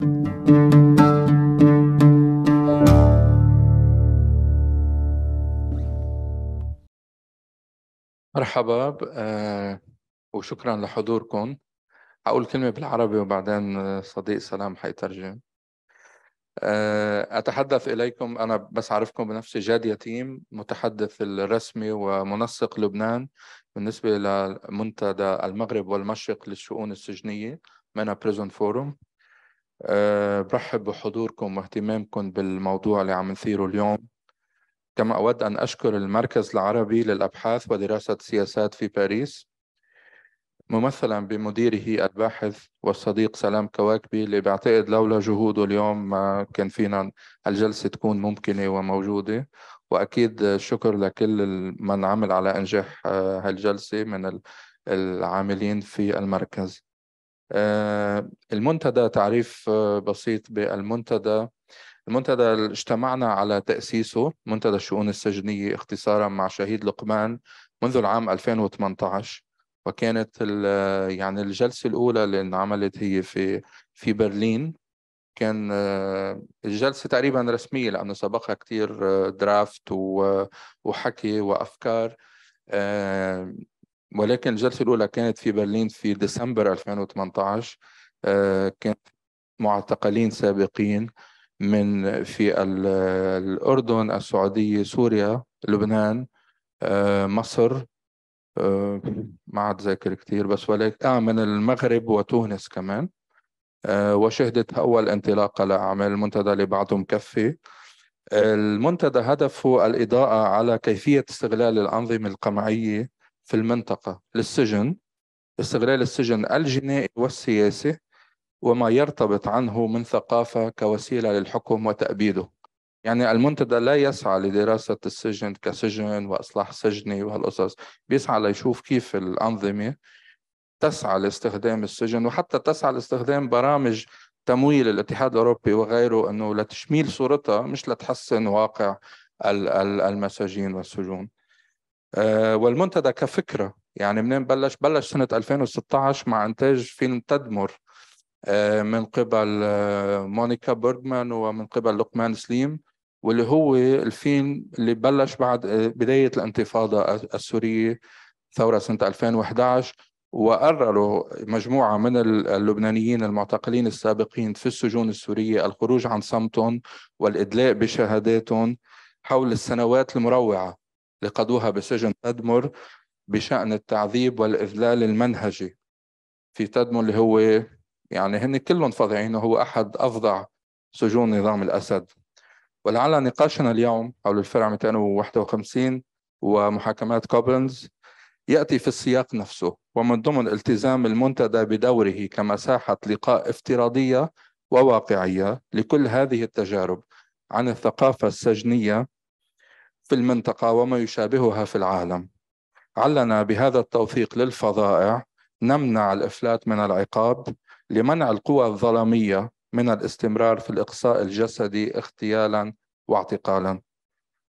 مرحبا وشكرا لحضوركم. هقول كلمة بالعربي وبعدين صديق سلام حيترجم. أتحدث إليكم، أنا بس أعرفكم بنفسي، جاد يتيم، متحدث الرسمي ومنسق لبنان بالنسبة لمنتدى المغرب والمشرق للشؤون السجنية MENA Prison Forum. برحب بحضوركم واهتمامكم بالموضوع اللي عم نثيره اليوم. كما أود أن أشكر المركز العربي للأبحاث ودراسة السياسات في باريس، ممثلا بمديره الباحث والصديق سلام كواكبي، اللي بعتقد لولا جهوده اليوم ما كان فينا الجلسة تكون ممكنة وموجودة. وأكيد الشكر لكل من عمل على إنجاح هالجلسة من العاملين في المركز. المنتدى، تعريف بسيط بالمنتدى. المنتدى اجتمعنا على تأسيسه، منتدى الشؤون السجنية اختصارا، مع شهيد لقمان منذ العام 2018. وكانت يعني الجلسة الأولى اللي انعملت هي في برلين. كان الجلسة تقريبا رسمية لأنه سبقها كتير درافت وحكي وأفكار. آه، ولكن الجلسة الأولى كانت في برلين في ديسمبر 2018. كانت معتقلين سابقين من في الأردن، السعودية، سوريا، لبنان، مصر، ما عاد ذاكر كتير بس، ولكن من المغرب وتونس كمان. وشهدت أول انطلاقة لأعمال المنتدى اللي بعده مكفي. المنتدى هدفه الإضاءة على كيفية استغلال الأنظمة القمعية في المنطقة للسجن، استغلال السجن الجنائي والسياسي وما يرتبط عنه من ثقافة كوسيلة للحكم وتأبيده. يعني المنتدى لا يسعى لدراسة السجن كسجن وإصلاح سجني وهالقصص، بيسعى ليشوف كيف الأنظمة تسعى لاستخدام السجن، وحتى تسعى لاستخدام برامج تمويل الاتحاد الأوروبي وغيره، أنه لتشميل صورتها مش لتحسن واقع المساجين والسجون. والمنتدى كفكرة، يعني منين بلش سنة 2016 مع إنتاج فيلم تدمر من قبل مونيكا بيرغمان ومن قبل لقمان سليم، واللي هو الفيلم اللي بلش بعد بداية الانتفاضة السورية، ثورة سنة 2011. وقرروا مجموعة من اللبنانيين المعتقلين السابقين في السجون السورية الخروج عن صمتهم والإدلاء بشهاداتهم حول السنوات المروعة اللي قضوها بسجن تدمر بشأن التعذيب والإذلال المنهجي في تدمر، اللي هو يعني هن كلهم فظيعين، وهو أحد أفظع سجون نظام الأسد. ولعل نقاشنا اليوم حول الفرع 251 ومحاكمات كوبلنز يأتي في السياق نفسه، ومن ضمن التزام المنتدى بدوره كمساحة لقاء افتراضية وواقعية لكل هذه التجارب عن الثقافة السجنية في المنطقة وما يشابهها في العالم. علنا بهذا التوثيق للفظائع نمنع الإفلات من العقاب، لمنع القوى الظلامية من الاستمرار في الإقصاء الجسدي اغتيالا واعتقالا.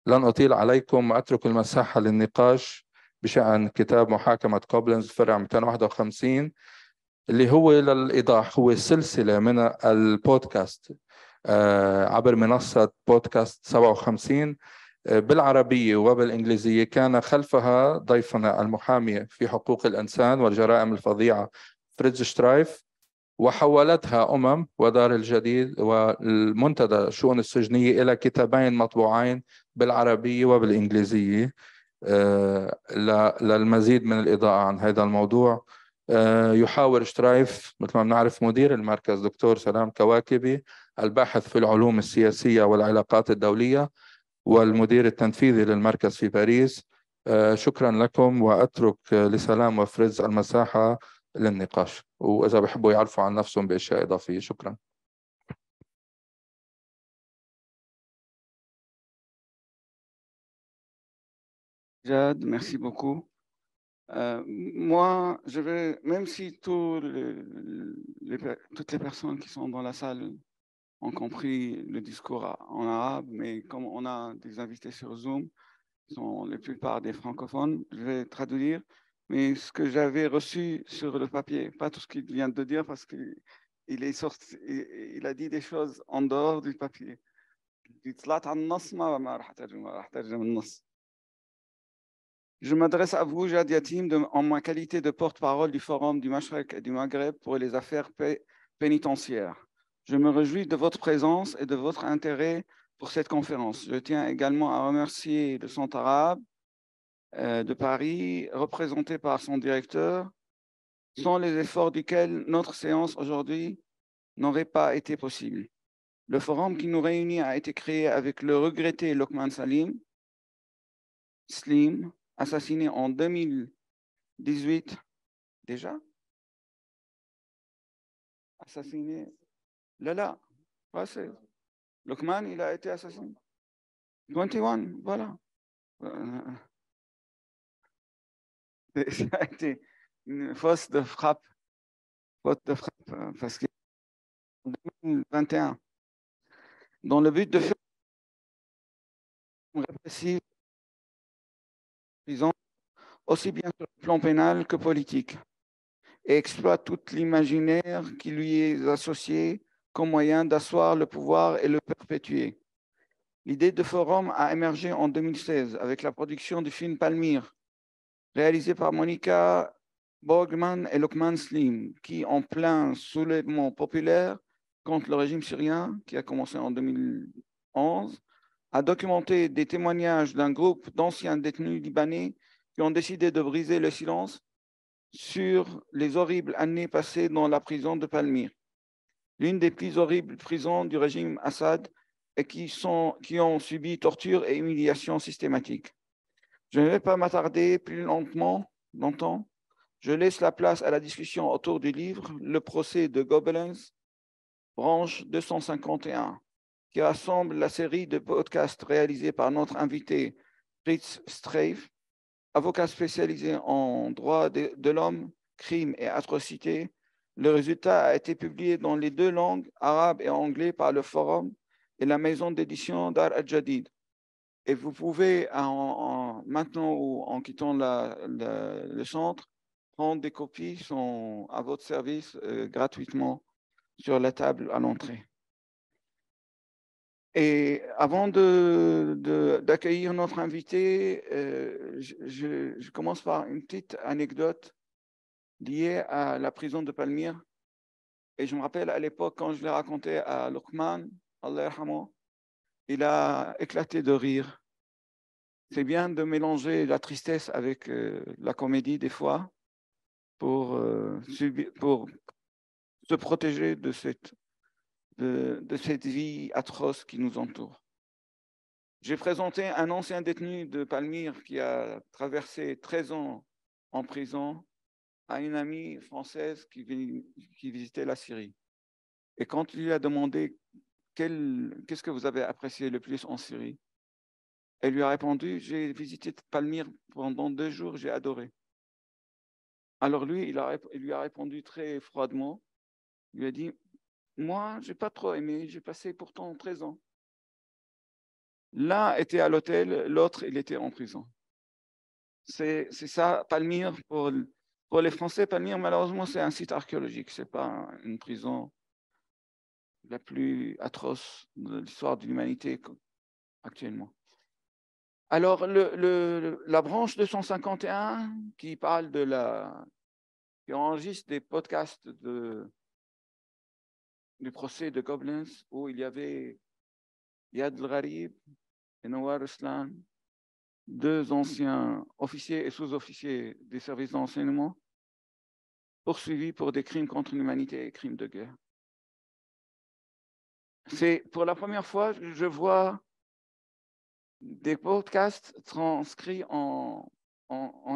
لن أطيل عليكم وأترك المساحة للنقاش بشأن كتاب محاكمة كوبلنز فرع 251، اللي هو للإيضاح هو سلسلة من البودكاست عبر منصة بودكاست 57 بالعربية وبالإنجليزية. كان خلفها ضيفنا المحامي في حقوق الإنسان والجرائم الفظيعة فريدز شترايف، وحولتها ودار الجديد والمنتدى الشؤون السجنية إلى كتابين مطبوعين بالعربية وبالإنجليزية للمزيد من الإضاءة عن هذا الموضوع. يحاور شترايف مثل ما بنعرف مدير المركز دكتور سلام كواكبي، الباحث في العلوم السياسية والعلاقات الدولية والمدير التنفيذي للمركز في باريس. شكرا لكم، وأترك لسلام وفريز المساحة للنقاش، وإذا بحبوا يعرفوا عن نفسهم بأشياء إضافية. شكرا. Jade, merci beaucoup. Moi, je vais, même si toutes les personnes qui sont dans la salle ont compris le discours en arabe, mais comme on a des invités sur Zoom, qui sont la plupart des francophones, je vais traduire. Mais ce que j'avais reçu sur le papier, pas tout ce qu'il vient de dire, parce qu'il il est sorti, il a dit des choses en dehors du papier. Je m'adresse à vous, Jad Yatim, en ma qualité de porte-parole du Forum du Mashrek et du Maghreb pour les affaires pénitentiaires. Je me réjouis de votre présence et de votre intérêt pour cette conférence. Je tiens également à remercier le Centre arabe de Paris, représenté par son directeur, sans les efforts duquel notre séance aujourd'hui n'aurait pas été possible. Le forum qui nous réunit a été créé avec le regretté Lokman Slim, assassiné en 2018. Déjà assassiné. Là, c'est Lokman, il a été assassiné. 21, voilà. Ça a été une faute de frappe, parce qu'en 2021, dans le but de faire une répressive prison, aussi bien sur le plan pénal que politique, et exploite tout l'imaginaire qui lui est associé comme moyen d'asseoir le pouvoir et le perpétuer. L'idée de forum a émergé en 2016 avec la production du film Palmyre, réalisé par Monica Borgman et Lokman Slim, qui, en plein soulèvement populaire contre le régime syrien, qui a commencé en 2011, a documenté des témoignages d'un groupe d'anciens détenus libanais qui ont décidé de briser le silence sur les horribles années passées dans la prison de Palmyre, l'une des plus horribles prisons du régime Assad et qui ont subi torture et humiliation systématiques. Je ne vais pas m'attarder plus longtemps. Je laisse la place à la discussion autour du livre Le procès de Gobelins, branche 251, qui rassemble la série de podcasts réalisés par notre invité Fritz Streif, avocat spécialisé en droit de l'homme, crimes et atrocités. Le résultat a été publié dans les deux langues, arabe et anglais, par le Forum et la maison d'édition Dar al-Jadid. Et vous pouvez, maintenant ou en quittant le centre, prendre des copies, sont à votre service gratuitement sur la table à l'entrée. Et avant d'accueillir notre invité, je commence par une petite anecdote liée à la prison de Palmyre. Et je me rappelle à l'époque, quand je l'ai raconté à Lokman, Allah yarhamou, il a éclaté de rire. C'est bien de mélanger la tristesse avec la comédie des fois pour se protéger de cette vie atroce qui nous entoure. J'ai présenté un ancien détenu de Palmyre qui a traversé 13 ans en prison à une amie française qui visitait la Syrie. Et quand il lui a demandé qu'est-ce que vous avez apprécié le plus en Syrie, elle lui a répondu, j'ai visité Palmyre pendant 2 jours, j'ai adoré. Alors lui, il lui a répondu très froidement, il lui a dit, moi, je n'ai pas trop aimé, j'ai passé pourtant 13 ans. L'un était à l'hôtel, l'autre, il était en prison. C'est ça, Palmyre, pour les Français, Palmyre, malheureusement, c'est un site archéologique, ce n'est pas une prison la plus atroce de l'histoire de l'humanité actuellement. Alors, la branche 251 qui parle qui enregistre des podcasts du procès de Gobelins où il y avait Yad El-Gharib et Nawar Ruslan, 2 anciens officiers et sous-officiers des services d'enseignement poursuivis pour des crimes contre l'humanité et crimes de guerre. C'est pour la première fois que je vois des podcasts transcrits en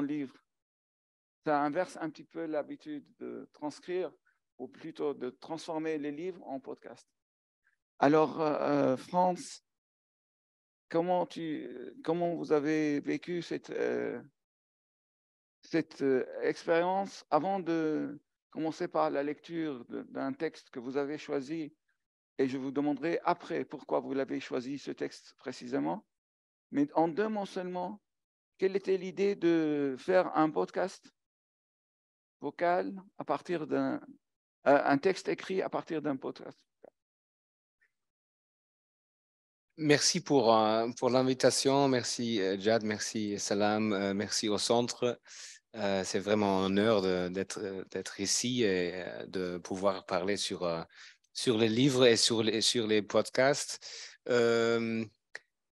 livre. Ça inverse un petit peu l'habitude de transcrire, ou plutôt de transformer les livres en podcast. Alors, France, comment vous avez vécu cette expérience avant de commencer par la lecture d'un texte que vous avez choisi, et je vous demanderai après pourquoi vous l'avez choisi ce texte précisément, mais en 2 mots seulement, quelle était l'idée de faire un podcast vocal à partir d'un un texte écrit à partir d'un podcast. Merci pour l'invitation. Merci Jad, merci Salam, merci au centre. C'est vraiment un honneur d'être ici et de pouvoir parler sur les livres et sur les podcasts. Il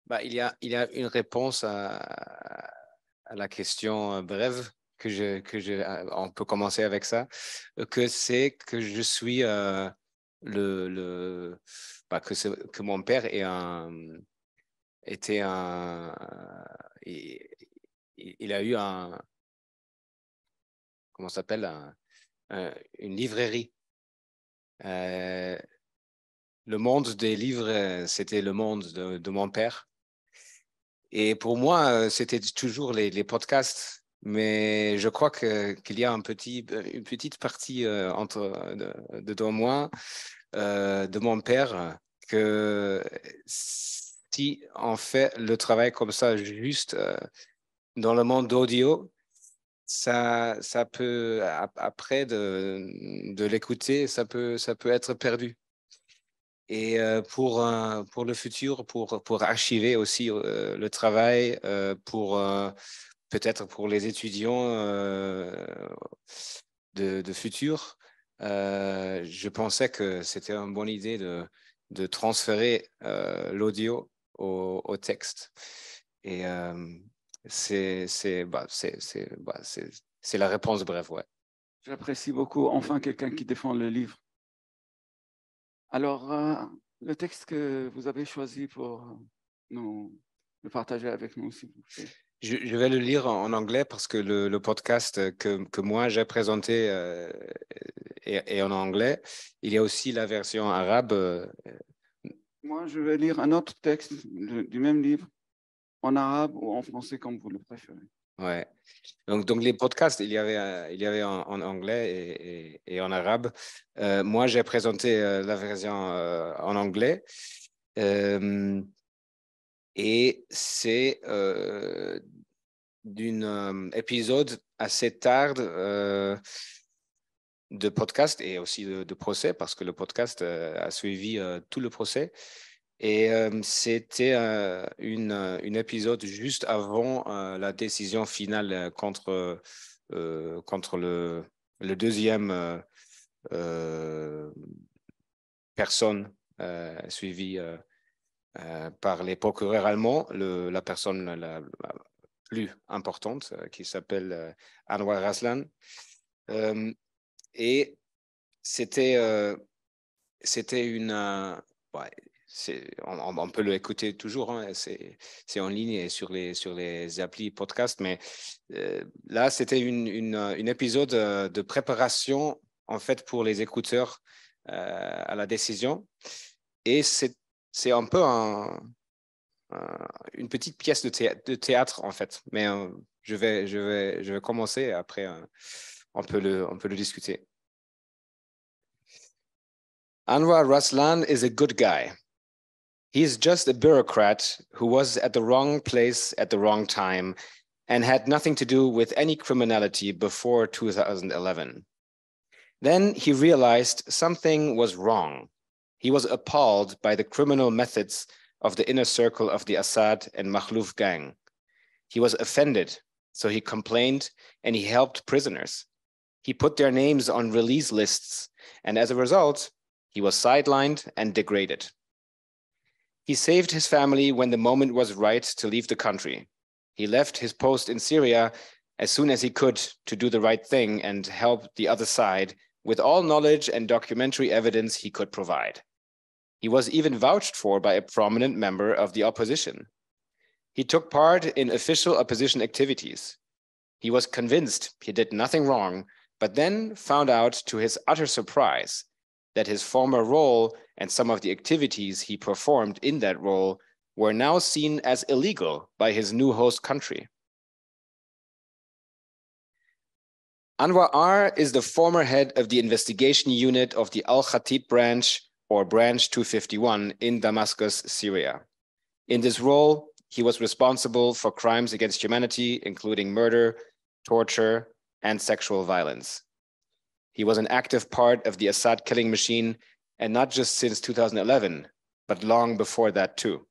y a une réponse à la question brève on peut commencer avec ça, que c'est que je suis que mon père était il a eu comment ça s'appelle, une librairie. Le monde des livres, c'était le monde de mon père. Et pour moi, c'était toujours les podcasts. Mais je crois qu'il y a une petite partie de moi, de mon père, que si on fait le travail comme ça, juste dans le monde d'audio, ça peut, après de l'écouter, ça peut être perdu. Et pour le futur, pour archiver aussi le travail, peut-être pour les étudiants de futur, je pensais que c'était une bonne idée de transférer l'audio au texte. Et c'est la réponse brève, ouais. J'apprécie beaucoup, enfin, quelqu'un qui défend le livre. Alors, le texte que vous avez choisi pour le partager avec nous, s'il vous plaît. Je vais le lire en anglais parce que le podcast que moi j'ai présenté est en anglais. Il y a aussi la version arabe. Moi, je vais lire un autre texte du même livre, en arabe ou en français, comme vous le préférez. Ouais. Donc les podcasts, il y avait en anglais et en arabe. Moi, j'ai présenté la version en anglais. Et c'est d'un épisode assez tard de podcast et aussi de procès, parce que le podcast a suivi tout le procès. Et c'était un épisode juste avant la décision finale contre le deuxième personne suivie par les procureurs allemands, la personne la plus importante qui s'appelle Anwar Raslan. Et c'était une... on peut l'écouter toujours, hein, c'est en ligne et sur les applis podcast, mais là, c'était une épisode de préparation, en fait, pour les écouteurs à la décision. Et c'est un peu une petite pièce de théâtre, en fait. Mais je vais commencer et après, on peut le discuter. Anwar Raslan is a good guy. He's just a bureaucrat who was at the wrong place at the wrong time and had nothing to do with any criminality before 2011. Then he realized something was wrong. He was appalled by the criminal methods of the inner circle of the Assad and Makhlouf gang. He was offended, so he complained and he helped prisoners. He put their names on release lists, and as a result, he was sidelined and degraded. He saved his family when the moment was right to leave the country. He left his post in Syria as soon as he could to do the right thing and help the other side with all knowledge and documentary evidence he could provide. He was even vouched for by a prominent member of the opposition. He took part in official opposition activities. He was convinced he did nothing wrong, but then found out to his utter surprise that his former role and some of the activities he performed in that role were now seen as illegal by his new host country. Anwar R. is the former head of the investigation unit of the Al-Khatib branch, or Branch 251, in Damascus, Syria. In this role, he was responsible for crimes against humanity, including murder, torture, and sexual violence. He was an active part of the Assad killing machine, and not just since 2011, but long before that too.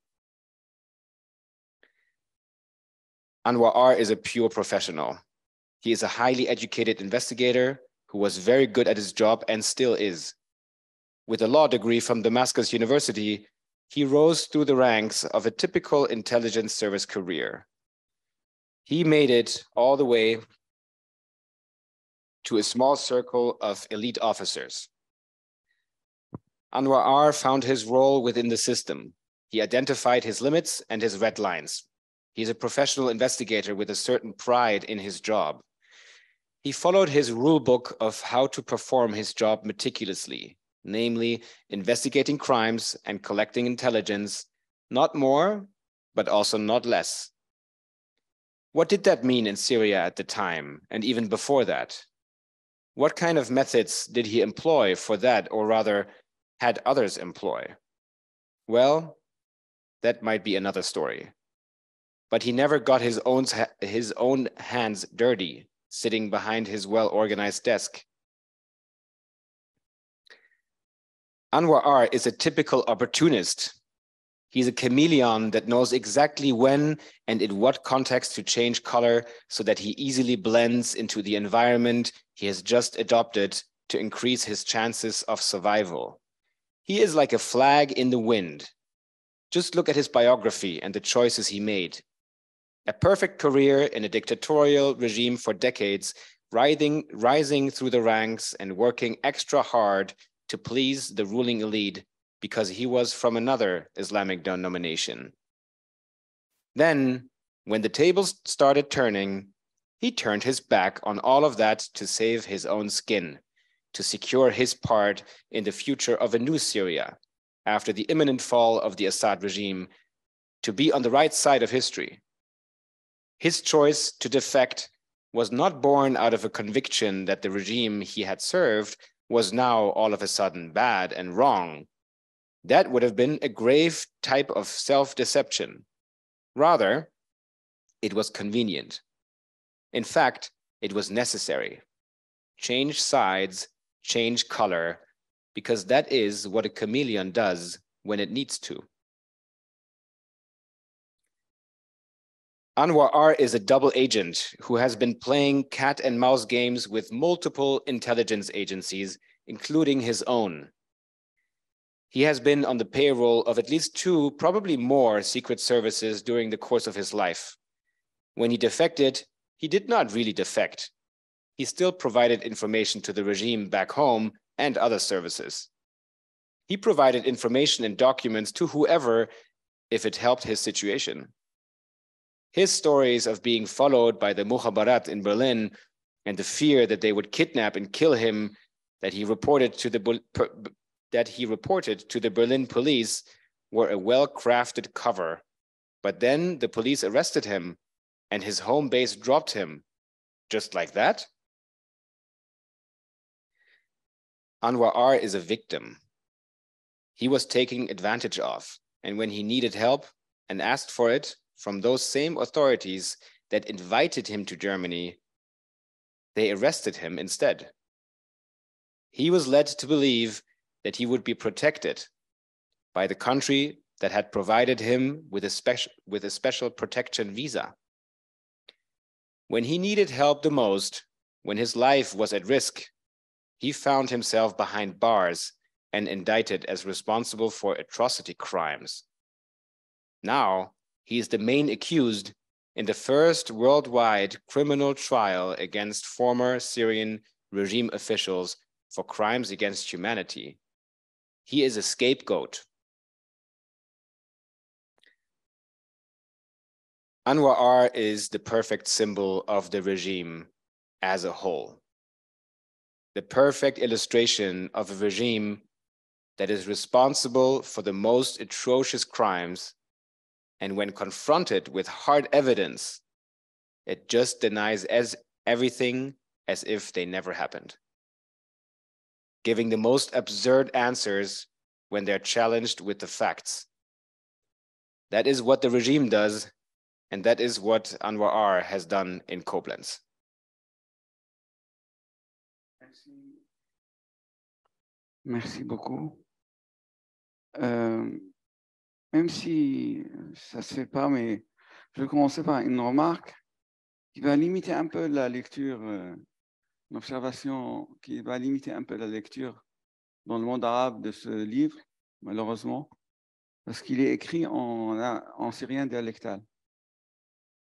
Anwar R is a pure professional. He is a highly educated investigator who was very good at his job and still is. With a law degree from Damascus University, he rose through the ranks of a typical intelligence service career. He made it all the way to a small circle of elite officers. Anwar R found his role within the system. He identified his limits and his red lines. He's a professional investigator with a certain pride in his job. He followed his rule book of how to perform his job meticulously, namely investigating crimes and collecting intelligence, not more, but also not less. What did that mean in Syria at the time, and even before that? What kind of methods did he employ for that, or rather, had others employ? Well, that might be another story. But he never got his own hands dirty, sitting behind his well-organized desk. Anwar R is a typical opportunist. He's a chameleon that knows exactly when and in what context to change color so that he easily blends into the environment he has just adopted to increase his chances of survival. He is like a flag in the wind. Just look at his biography and the choices he made. A perfect career in a dictatorial regime for decades, rising through the ranks and working extra hard to please the ruling elite because he was from another Islamic denomination. Then, when the tables started turning, he turned his back on all of that to save his own skin, to secure his part in the future of a new Syria, after the imminent fall of the Assad regime, to be on the right side of history. His choice to defect was not born out of a conviction that the regime he had served was now all of a sudden bad and wrong. That would have been a grave type of self-deception. Rather, it was convenient. In fact, it was necessary. Change sides, change color, because that is what a chameleon does when it needs to. Anwar R is a double agent who has been playing cat and mouse games with multiple intelligence agencies, including his own. He has been on the payroll of at least 2, probably more, secret services during the course of his life. When he defected, he did not really defect. He still provided information to the regime back home and other services. He provided information and documents to whoever if it helped his situation. His stories of being followed by the Mukhabarat in Berlin and the fear that they would kidnap and kill him that he reported to the Berlin police were a well-crafted cover. But then the police arrested him and his home base dropped him. Just like that? Anwar R is a victim. He was taken advantage of, and when he needed help and asked for it from those same authorities that invited him to Germany, they arrested him instead. He was led to believe that he would be protected by the country that had provided him with a special protection visa. When he needed help the most, when his life was at risk, he found himself behind bars and indicted as responsible for atrocity crimes. Now, he is the main accused in the first worldwide criminal trial against former Syrian regime officials for crimes against humanity. He is a scapegoat. Anwar R is the perfect symbol of the regime as a whole. The perfect illustration of a regime that is responsible for the most atrocious crimes, and when confronted with hard evidence, it just denies everything as if they never happened, giving the most absurd answers when they're challenged with the facts. That is what the regime does, and that is what Anwar R has done in Koblenz. Merci beaucoup. Même si ça ne se fait pas, mais je vais commencer par une remarque qui va limiter un peu la lecture, une observation qui va limiter un peu la lecture dans le monde arabe de ce livre, malheureusement, parce qu'il est écrit en syrien dialectal.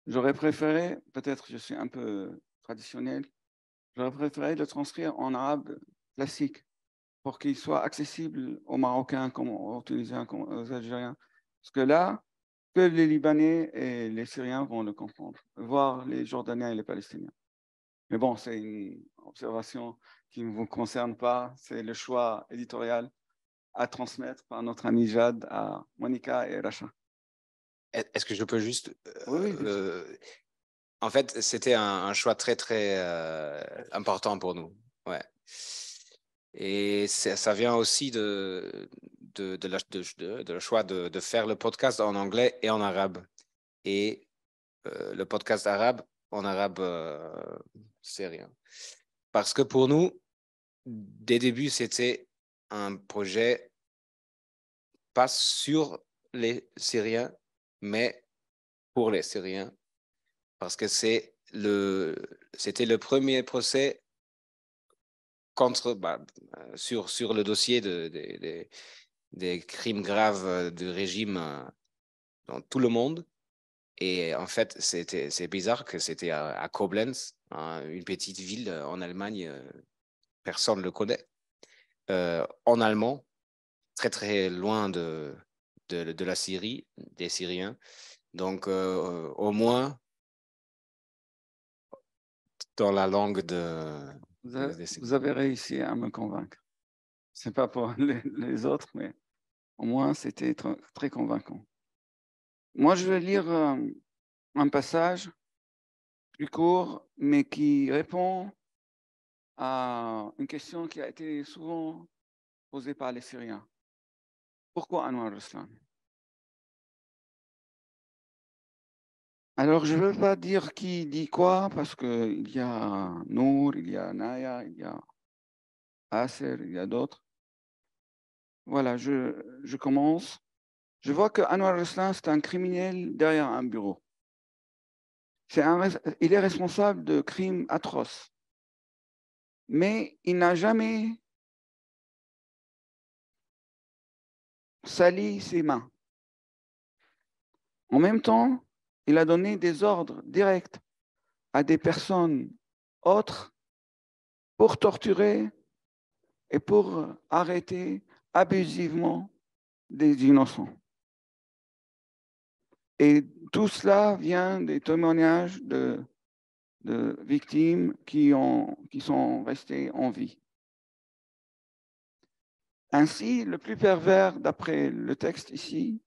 J'aurais préféré, peut-être je suis un peu traditionnel, j'aurais préféré le transcrire en arabe classique pour qu'il soit accessible aux Marocains, comme aux Tunisiens, comme aux Algériens. Parce que là, que les Libanais et les Syriens vont le comprendre, voire les Jordaniens et les Palestiniens. Mais bon, c'est une observation qui ne vous concerne pas, c'est le choix éditorial à transmettre par notre ami Jad à Monica et Racha. Est-ce que je peux juste... Oui, en fait, c'était un choix très, très important pour nous. Ouais. Et ça vient aussi de le choix de faire le podcast en anglais et en arabe. Et le podcast arabe, en arabe, c'est rien. Parce que pour nous, dès le début, c'était un projet pas sur les Syriens, mais pour les Syriens. Parce que c'était le premier procès sur le dossier des crimes graves du régime dans tout le monde. Et en fait, c'est bizarre que c'était à Koblenz, une petite ville en Allemagne, personne ne le connaît, en allemand, très très loin de la Syrie, des Syriens. Donc, au moins, dans la langue vous avez réussi à me convaincre. Ce n'est pas pour les autres, mais au moins, c'était très convaincant. Moi, je vais lire un passage plus court, mais qui répond à une question qui a été souvent posée par les Syriens. Pourquoi Anwar Ruslan? Alors, je ne veux pas dire qui dit quoi, parce qu'il y a Nour, il y a Naya, il y a Aser, il y a d'autres. Voilà, je commence. Je vois que Anwar Ruslan, c'est un criminel derrière un bureau. Il est responsable de crimes atroces. Mais il n'a jamais sali ses mains. En même temps, il a donné des ordres directs à des personnes autres pour torturer et pour arrêter abusivement des innocents. Et tout cela vient des témoignages de victimes qui sont restées en vie. Ainsi, le plus pervers, d'après le texte ici,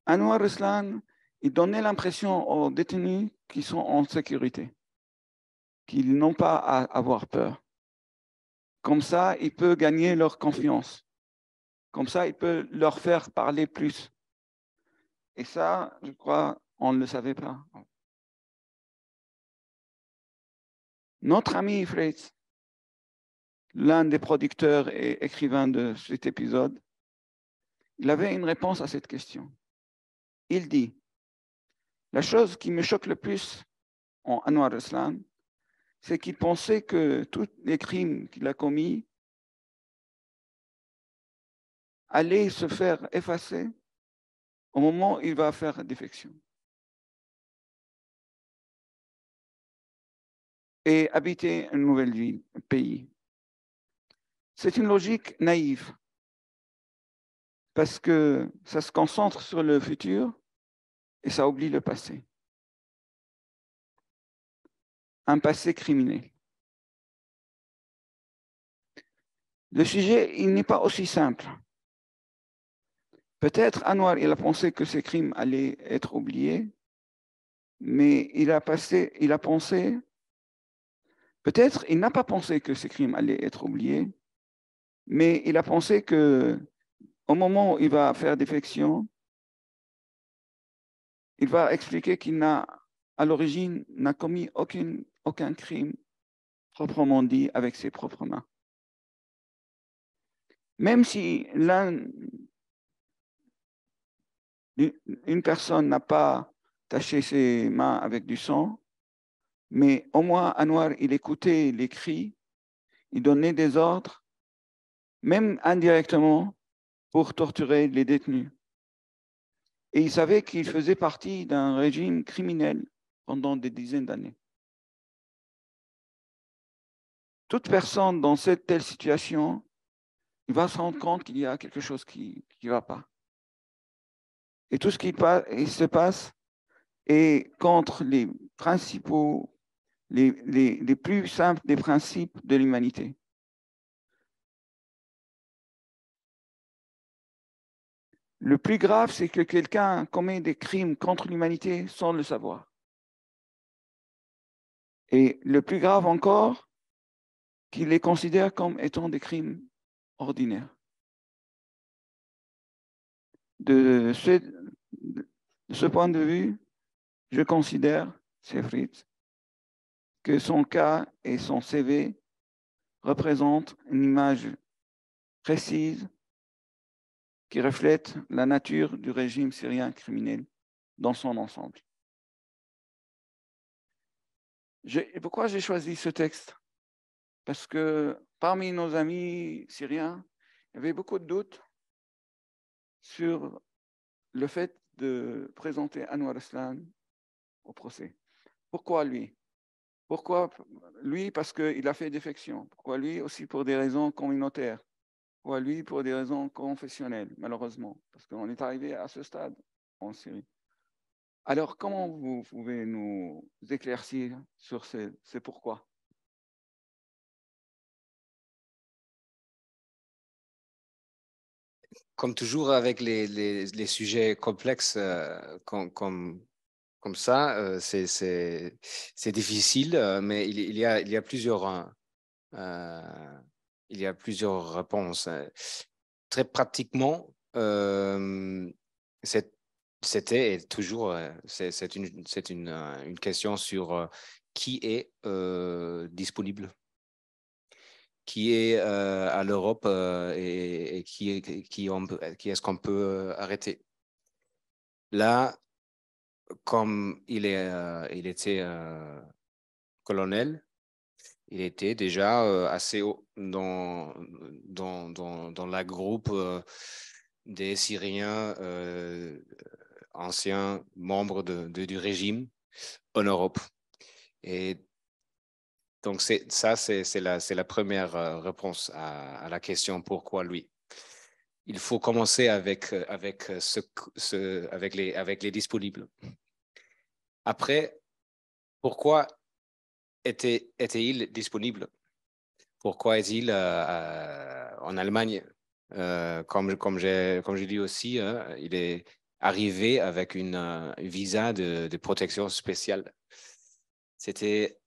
Anwar Ruslan, il donnait l'impression aux détenus qui sont en sécurité, qu'ils n'ont pas à avoir peur. Comme ça, il peut gagner leur confiance. Comme ça, il peut leur faire parler plus. Et ça, je crois, on ne le savait pas. Notre ami Fritz, l'un des producteurs et écrivains de cet épisode, il avait une réponse à cette question. Il dit, la chose qui me choque le plus en Anwar Ruslan, c'est qu'il pensait que tous les crimes qu'il a commis allaient se faire effacer au moment où il va faire défection. Et habiter une nouvelle ville, un pays. C'est une logique naïve parce que ça se concentre sur le futur et ça oublie le passé. Un passé criminel. Le sujet, il n'est pas aussi simple. Peut-être Anwar, il a pensé que ces crimes allaient être oubliés, mais il a pensé, peut-être il n'a pas pensé que ces crimes allaient être oubliés, mais il a pensé que au moment où il va faire défection, il va expliquer qu'il n'a, à l'origine, n'a commis aucun crime proprement dit avec ses propres mains. Même si une personne n'a pas taché ses mains avec du sang, mais au moins Anwar, il écoutait les cris, il donnait des ordres, même indirectement, pour torturer les détenus. Et il savait qu'il faisait partie d'un régime criminel pendant des dizaines d'années. Toute personne dans cette telle situation, il va se rendre compte qu'il y a quelque chose qui ne va pas. Et tout ce qui se passe est contre les principaux, les plus simples des principes de l'humanité. Le plus grave, c'est que quelqu'un commet des crimes contre l'humanité sans le savoir. Et le plus grave encore, qu'il les considère comme étant des crimes ordinaires. De ce point de vue, je considère, Seyfried, que son cas et son CV représentent une image précise qui reflète la nature du régime syrien criminel dans son ensemble. Pourquoi j'ai choisi ce texte? Parce que parmi nos amis syriens, il y avait beaucoup de doutes sur le fait de présenter Anwar Aslan au procès. Pourquoi lui? Pourquoi lui? Parce qu'il a fait défection. Pourquoi lui? Aussi pour des raisons communautaires. Pourquoi lui? Pour des raisons confessionnelles, malheureusement. Parce qu'on est arrivé à ce stade en Syrie. Alors, comment vous pouvez nous éclaircir sur ces pourquoi? Comme toujours avec les sujets complexes comme ça, c'est difficile, mais il y a plusieurs réponses. Très pratiquement, c'était et toujours c'est une question sur qui est disponible, qui est à l'Europe et qui est-ce qu'on peut arrêter. Là, comme il était colonel, il était déjà assez haut dans la groupe des Syriens anciens membres du régime en Europe. Et donc, c'est la première réponse à la question pourquoi lui. Il faut commencer avec les disponibles. Après, pourquoi était-il disponible? Pourquoi est-il en Allemagne? Comme j'ai dit aussi, il est arrivé avec un visa de protection spéciale. C'était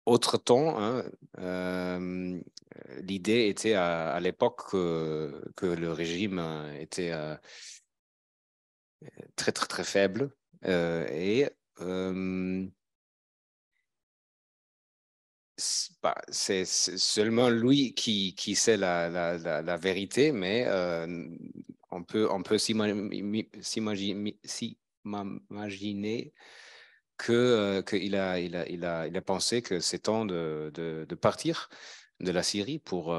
autre temps. L'idée était à l'époque que le régime était très, très, très faible et c'est seulement lui qui sait la vérité, mais on peut s'imaginer qu'il a pensé que c'est temps de partir de la Syrie pour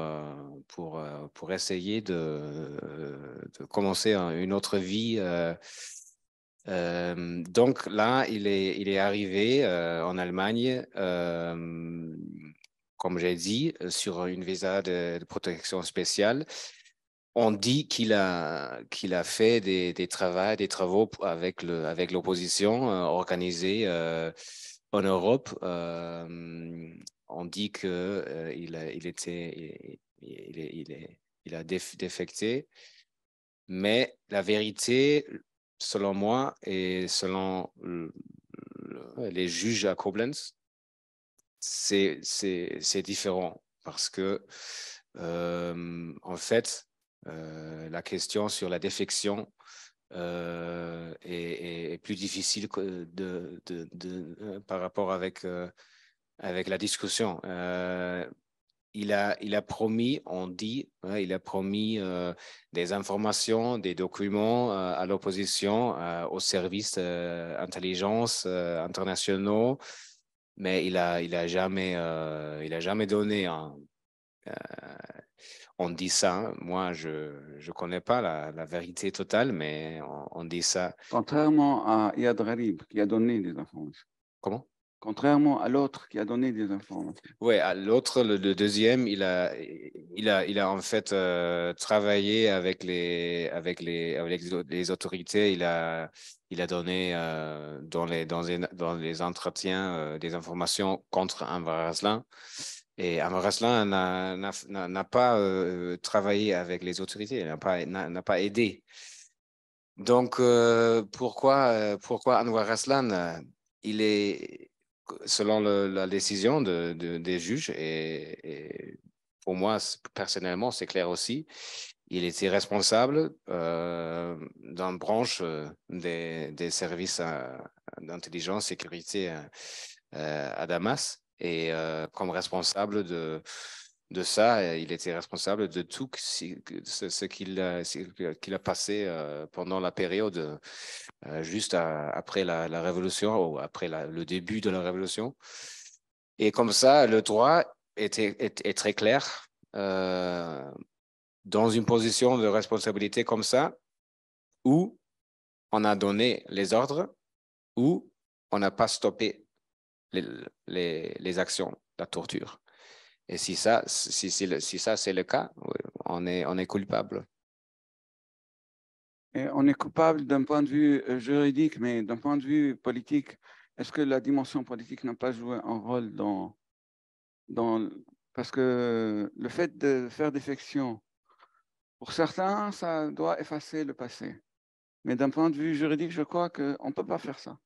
essayer de commencer une autre vie. Donc là, il est arrivé en Allemagne, comme j'ai dit, sur une visa de protection spéciale. On dit qu'il a fait des travaux avec l'opposition organisée en Europe. On dit que il a défecté, mais la vérité, selon moi et selon les juges à Koblenz, c'est différent parce que en fait, la question sur la défection est plus difficile par rapport avec la discussion. il a promis, on dit, il a promis des informations, des documents à l'opposition, aux services d'intelligence internationaux, mais il a jamais donné on dit ça. Moi, je connais pas la vérité totale, mais on dit ça. Contrairement à Iyad Gharib qui a donné des informations. Comment? Contrairement à l'autre qui a donné des informations. Oui, l'autre, le deuxième, il a en fait travaillé avec les autorités. Il a donné dans les entretiens des informations contre Anwar Aslan. Et Anwar Aslan n'a pas travaillé avec les autorités, n'a pas aidé. Donc, pourquoi Anwar Aslan, il est, selon la décision des juges, et pour moi, personnellement, c'est clair aussi, il était responsable d'une branche des services d'intelligence, sécurité à Damas, et comme responsable de ça, il était responsable de tout ce qu'il a passé pendant la période juste après la révolution ou après le début de la révolution. Et comme ça, le droit est très clair dans une position de responsabilité comme ça, où on a donné les ordres, où on n'a pas stoppé les actions, la torture. Et si ça, c'est le cas, on est coupable. Et on est coupable d'un point de vue juridique, mais d'un point de vue politique, est-ce que la dimension politique n'a pas joué un rôle parce que le fait de faire défection, pour certains, ça doit effacer le passé. Mais d'un point de vue juridique, je crois qu'on ne peut pas faire ça.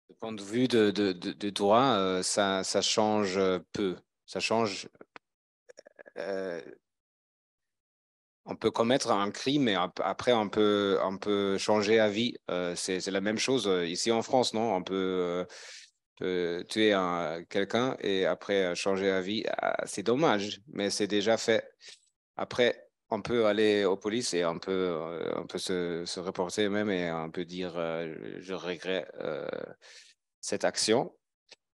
Du point de vue de droit, ça change peu. Ça change. On peut commettre un crime, mais après, on peut changer à vie. C'est la même chose ici en France, non? On peut tuer quelqu'un et après changer à vie. Ah, c'est dommage, mais c'est déjà fait. Après, on peut aller aux polices et on peut se reporter même et on peut dire je regrette cette action.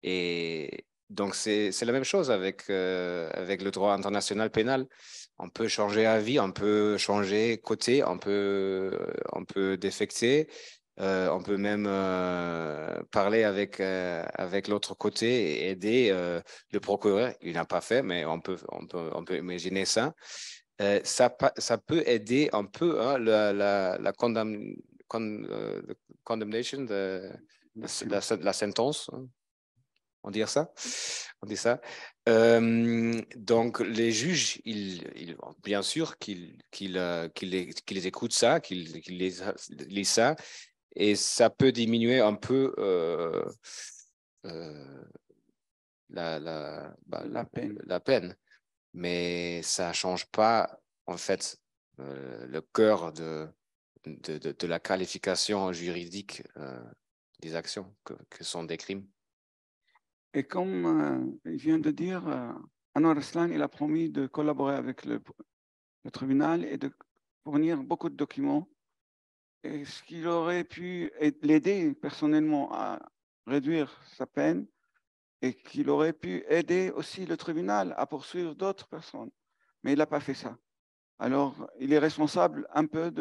Et donc, c'est la même chose avec le droit international pénal. On peut changer avis, on peut changer côté, on peut défecter, on peut même parler avec l'autre côté et aider le procureur. Il n'a pas fait, mais on peut imaginer ça. Ça peut aider un peu hein, la condemnation, la sentence. Hein. On dit ça. Donc, les juges, bien sûr qu'ils écoutent ça, qu'ils lisent ça, et ça peut diminuer un peu la peine. Mais ça ne change pas, en fait, le cœur de la qualification juridique des actions que sont des crimes. Et comme il vient de dire, Anwar Aslan, il a promis de collaborer avec le tribunal et de fournir beaucoup de documents. Est-ce qu'il aurait pu l'aider personnellement à réduire sa peine et qu'il aurait pu aider aussi le tribunal à poursuivre d'autres personnes? Mais il n'a pas fait ça. Alors, il est responsable un peu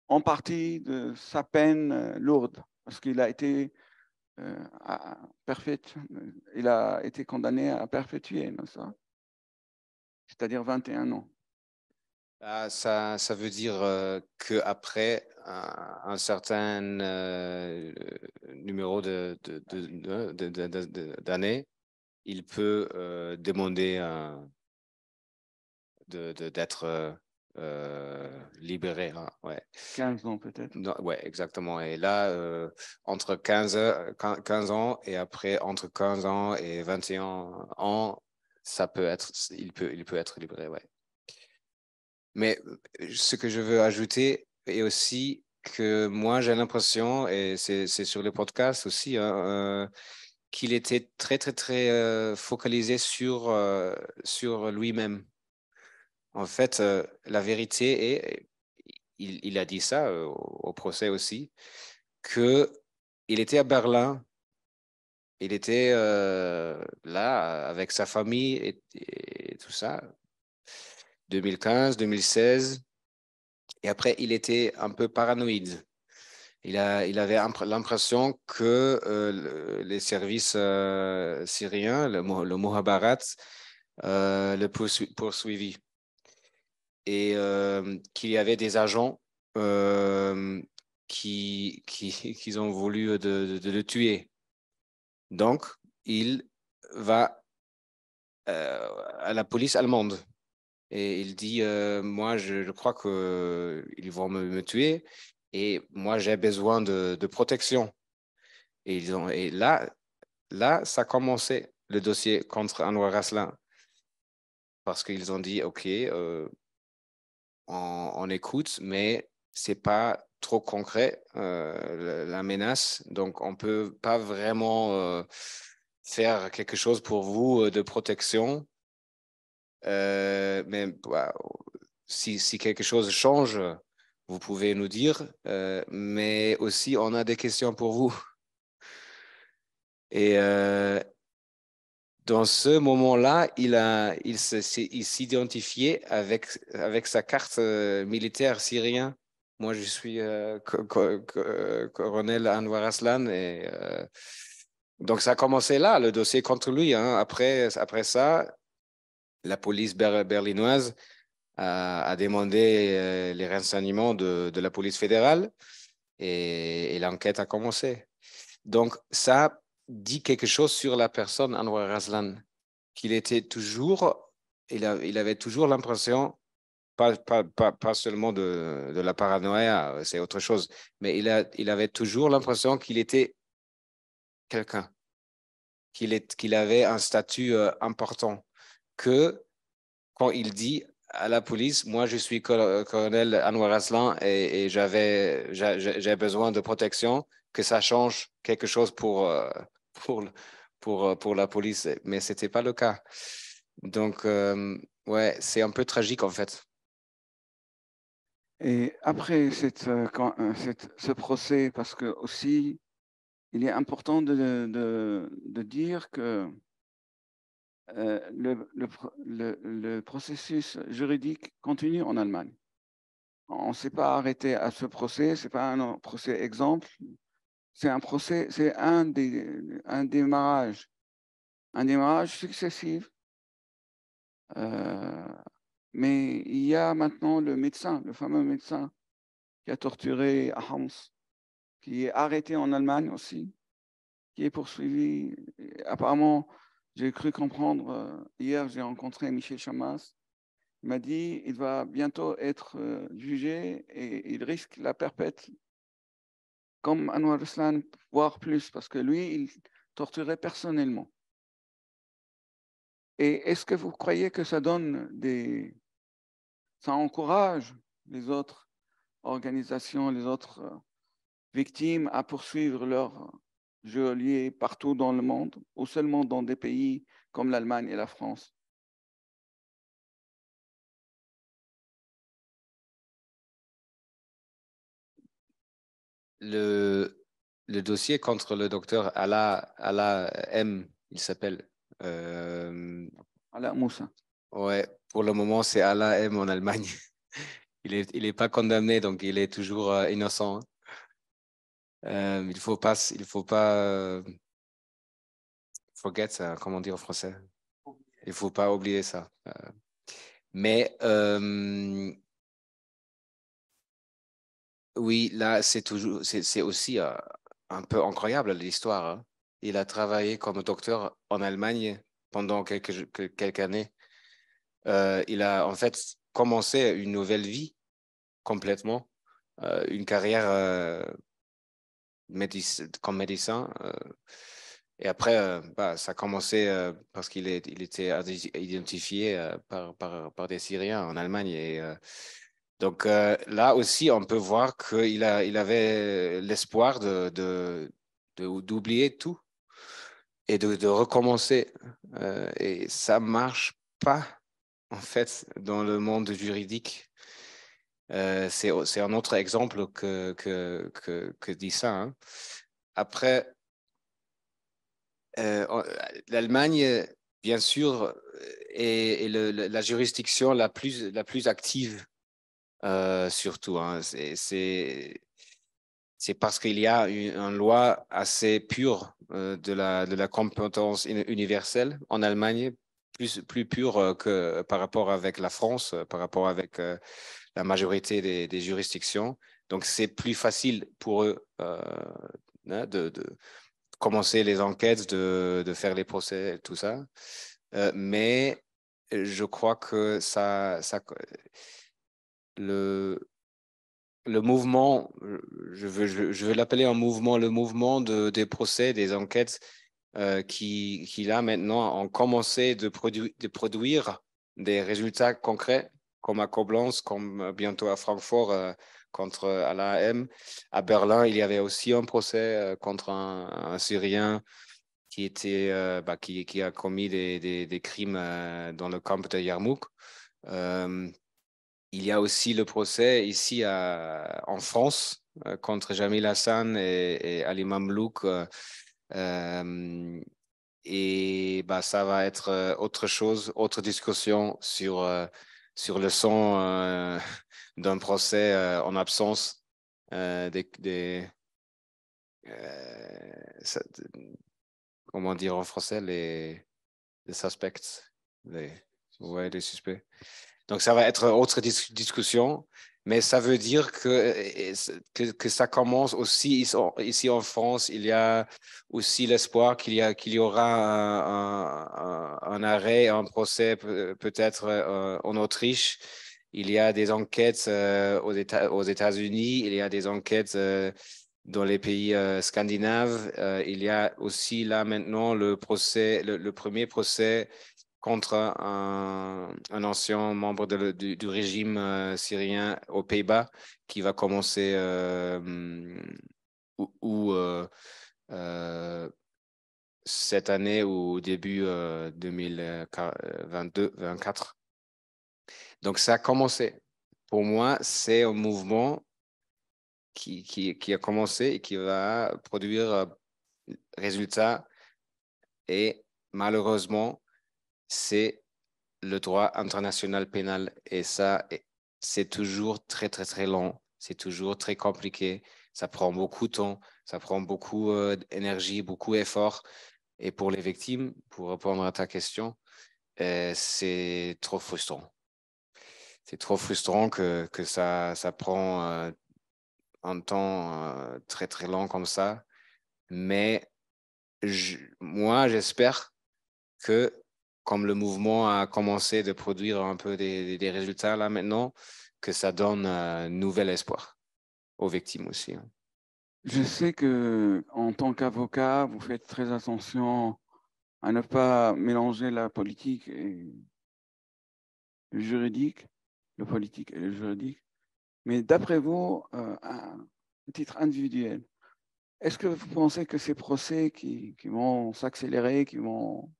en partie de sa peine lourde parce qu'il a été il a été condamné à perpétuer, non ça? C'est-à-dire 21 ans. Ça veut dire qu'après un certain numéro d'années, il peut demander d'être libéré. Hein, ouais. 15 ans peut-être. Oui, exactement. Et là, entre 15 ans et après, entre 15 ans et 21 ans, il peut être libéré, ouais. Mais ce que je veux ajouter est aussi que moi, j'ai l'impression, et c'est sur le podcast aussi, hein, qu'il était très, très, très focalisé sur lui-même. En fait, la vérité est, il a dit ça au procès aussi, qu'il était à Berlin, il était là avec sa famille et tout ça, 2015, 2016, et après, il était un peu paranoïde. Il avait l'impression que les services syriens, le Mukhabarat, le poursuivi et qu'il y avait des agents qui ont voulu de le tuer. Donc, il va à la police allemande et il dit moi, je crois qu'ils vont me tuer et moi, j'ai besoin de protection. Et là, ça a commencé le dossier contre Anwar Aslan parce qu'ils ont dit OK, on écoute, mais c'est pas trop concret la menace, donc on peut pas vraiment faire quelque chose pour vous de protection. Mais bah, si quelque chose change, vous pouvez nous dire, mais aussi on a des questions pour vous. Et dans ce moment-là, il s'identifiait avec sa carte militaire syrienne. Moi, je suis colonel Anwar Aslan. Et, donc, ça a commencé là, le dossier contre lui. Hein. Après ça, la police berlinoise a demandé les renseignements de la police fédérale et l'enquête a commencé. Donc, ça dit quelque chose sur la personne Anwar Aslan, qu'il était toujours, il avait toujours l'impression, pas seulement de la paranoïa, c'est autre chose, mais il avait toujours l'impression qu'il était quelqu'un, qu'il avait un statut important, que quand il dit à la police, moi je suis colonel Anwar Aslan et j'ai besoin de protection, que ça change quelque chose pour, pour la police, mais ce n'était pas le cas. Donc, ouais, c'est un peu tragique en fait. Et après ce procès, parce que aussi, il est important de dire que le processus juridique continue en Allemagne. On ne s'est pas arrêté à ce procès, ce n'est pas un procès exemple, c'est un procès, c'est un démarrage successif. Mais il y a maintenant le médecin, le fameux médecin qui a torturé à Homs, qui est arrêté en Allemagne aussi, qui est poursuivi. Et apparemment, j'ai cru comprendre, hier j'ai rencontré Michel Chamas, il m'a dit il va bientôt être jugé et il risque la perpète comme Anwar Aslan, voire plus, parce que lui, il torturait personnellement. Et est-ce que vous croyez que ça encourage les autres organisations, les autres victimes à poursuivre leurs geôliers partout dans le monde, ou seulement dans des pays comme l'Allemagne et la France? Le dossier contre le docteur Alaa M, il s'appelle. Alaa Moussa. Ouais, pour le moment, c'est Alaa M en Allemagne. Il est pas condamné, donc il est toujours innocent. Il faut pas forget ça, comment dire en français. Il faut pas oublier ça. Mais oui, là, c'est aussi un peu incroyable l'histoire. Hein. Il a travaillé comme docteur en Allemagne pendant quelques années. Il a en fait commencé une nouvelle vie complètement, une carrière comme médecin. Et après, ça a commencé parce il était identifié par des Syriens en Allemagne. Et, donc là aussi, on peut voir il avait l'espoir d'oublier tout. et de recommencer. Et ça ne marche pas, en fait, dans le monde juridique. C'est un autre exemple que dit ça. Hein. Après, l'Allemagne, bien sûr, est la juridiction la plus active, surtout. Hein. C'est parce qu'il y a une loi assez pure de la compétence universelle en Allemagne, plus pure que par rapport avec la France, par rapport avec la majorité des juridictions. Donc, c'est plus facile pour eux de commencer les enquêtes, de faire les procès, tout ça. Mais je crois que le mouvement, je veux l'appeler un mouvement, le mouvement des procès, des enquêtes qui là maintenant ont commencé de produire des résultats concrets, comme à Koblenz, comme bientôt à Francfort contre à l'AM. À Berlin, il y avait aussi un procès contre un Syrien qui a commis des crimes dans le camp de Yarmouk. Il y a aussi le procès ici en France contre Jamil Hassan et Ali Mamlouk. Et ça va être autre chose, autre discussion sur le son d'un procès en absence comment dire en français, les suspects, les suspects. Donc, ça va être autre discussion, mais ça veut dire que ça commence aussi ici en France. Il y a aussi l'espoir qu'il y aura un arrêt, un procès peut-être en Autriche. Il y a des enquêtes aux États-Unis, il y a des enquêtes dans les pays scandinaves. Il y a aussi là maintenant le premier procès contre un ancien membre du régime syrien aux Pays-Bas qui va commencer cette année ou au début 2022-2024. Donc, ça a commencé. Pour moi, c'est un mouvement qui a commencé et qui va produire résultats. Et malheureusement, c'est le droit international pénal. Et ça, c'est toujours très, très, très long. C'est toujours très compliqué. Ça prend beaucoup de temps. Ça prend beaucoup d'énergie, beaucoup d'efforts. Et pour les victimes, pour répondre à ta question, c'est trop frustrant. C'est trop frustrant que ça prend un temps très, très long comme ça. Mais moi, j'espère que comme le mouvement a commencé de produire un peu des résultats là maintenant, que ça donne un nouvel espoir aux victimes aussi. Hein. Je sais que en tant qu'avocat, vous faites très attention à ne pas mélanger la politique et le juridique, le politique et le juridique. Mais d'après vous, à titre individuel, est-ce que vous pensez que ces procès qui vont s'accélérer, qui vont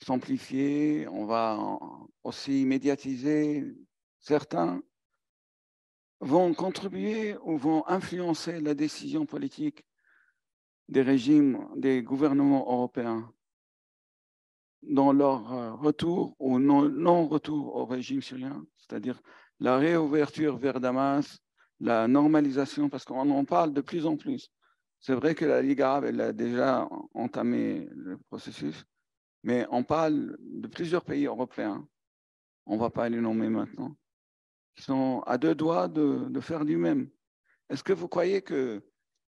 s'amplifier, on va aussi médiatiser certains, vont contribuer ou vont influencer la décision politique des régimes, des gouvernements européens dans leur retour ou non-retour au régime syrien, c'est-à-dire la réouverture vers Damas, la normalisation, parce qu'on en parle de plus en plus. C'est vrai que la Ligue arabe, elle a déjà entamé le processus, mais on parle de plusieurs pays européens, on ne va pas les nommer maintenant, qui sont à deux doigts de faire du même. Est-ce que vous croyez que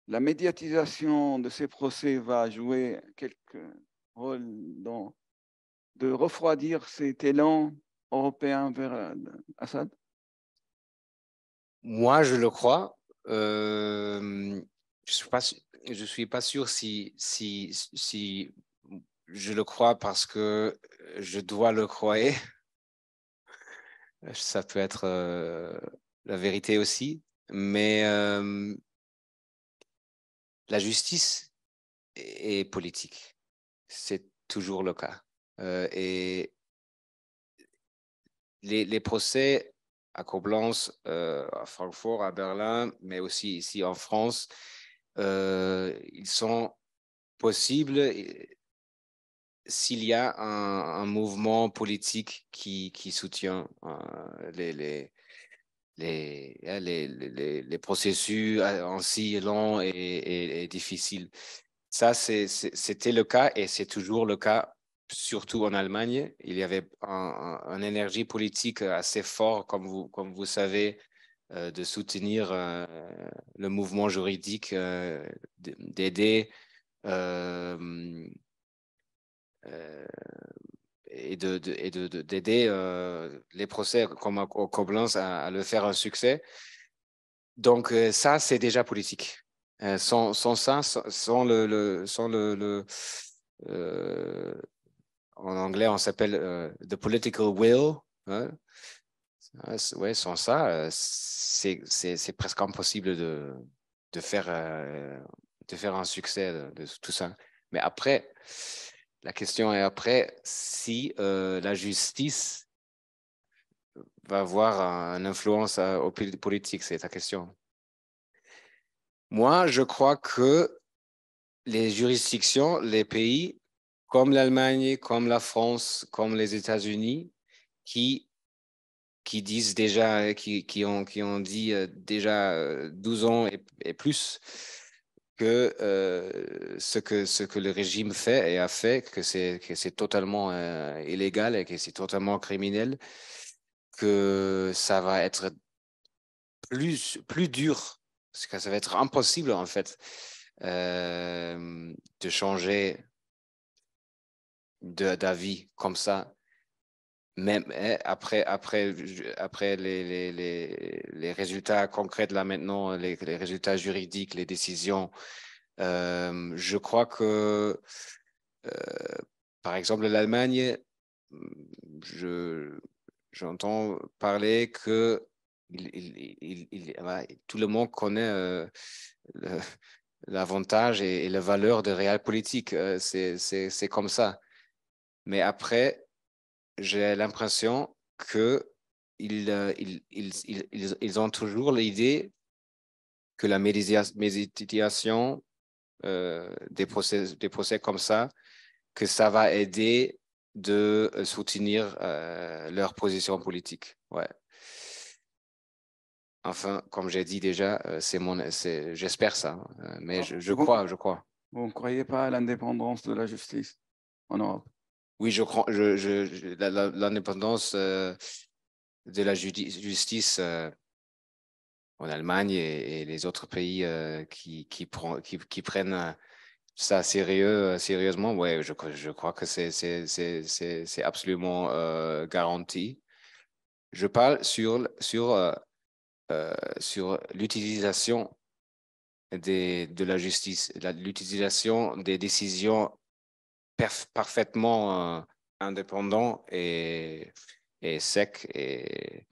la médiatisation de ces procès va jouer quelque rôle de refroidir cet élan européen vers Assad? Moi, je le crois. Je suis pas sûr si je le crois parce que je dois le croire. Ça peut être la vérité aussi. Mais la justice est politique. c'est toujours le cas. Et les procès à Koblenz, à Francfort, à Berlin, mais aussi ici en France, ils sont possibles s'il y a un mouvement politique qui soutient les processus ainsi longs et difficiles. Ça, c'était le cas et c'est toujours le cas, surtout en Allemagne. Il y avait une énergie politique assez forte, comme vous savez, de soutenir le mouvement juridique, d'aider et d'aider les procès comme au Koblenz à le faire un succès. Donc ça, c'est déjà politique. Sans ça, sans en anglais, on s'appelle the political will. Hein? Ouais, sans ça, c'est presque impossible de faire un succès de tout ça. Mais après, la question est après si la justice va avoir une influence au politique, c'est ta question. Moi, je crois que les juridictions, les pays comme l'Allemagne, comme la France, comme les États-Unis, qui disent déjà, qui ont dit déjà 12 ans et plus que ce que le régime fait et a fait, que c'est totalement illégal et que c'est totalement criminel, que ça va être plus dur, parce que ça va être impossible en fait de changer d'avis comme ça. Même après les résultats concrets de là maintenant, les résultats juridiques, les décisions, je crois que, par exemple, l'Allemagne, j'entends parler que tout le monde connaît l'avantage et la valeur de realpolitik. C'est comme ça. Mais après, j'ai l'impression qu'ils ont toujours l'idée que la médiation des procès comme ça, que ça va aider de soutenir leur position politique. Ouais. Enfin, comme j'ai dit déjà, j'espère ça, mais je crois. Vous ne croyez pas à l'indépendance de la justice en Europe? Oui, je crois. L'indépendance de la justice en Allemagne et les autres pays qui prennent ça sérieusement, ouais, je crois que c'est absolument garanti. Je parle sur l'utilisation de la justice, l'utilisation des décisions parfaitement indépendantes et secs et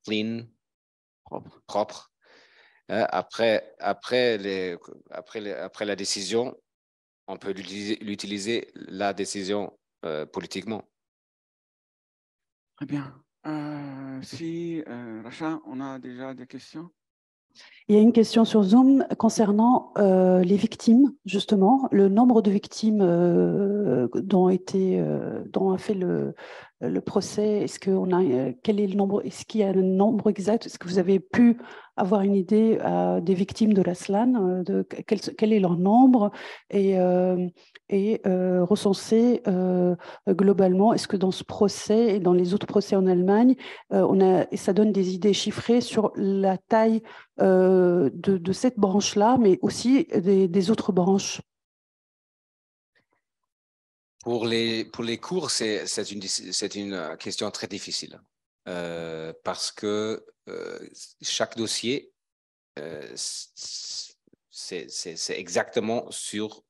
clean, propre. Après la décision, on peut l'utiliser la décision politiquement. Très bien. Si, Racha, on a déjà des questions? Il y a une question sur Zoom concernant les victimes, justement, le nombre de victimes dont a fait le procès. Est-ce qu'on a quel est le nombre? Est-ce qu'il y a le nombre exact? Est-ce que vous avez pu avoir une idée des victimes de l'Aslan, quel est leur nombre et recenser globalement? Est-ce que dans ce procès et dans les autres procès en Allemagne, et ça donne des idées chiffrées sur la taille de cette branche-là, mais aussi des autres branches? Pour les cours, c'est une question très difficile parce que chaque dossier, c'est exactement sur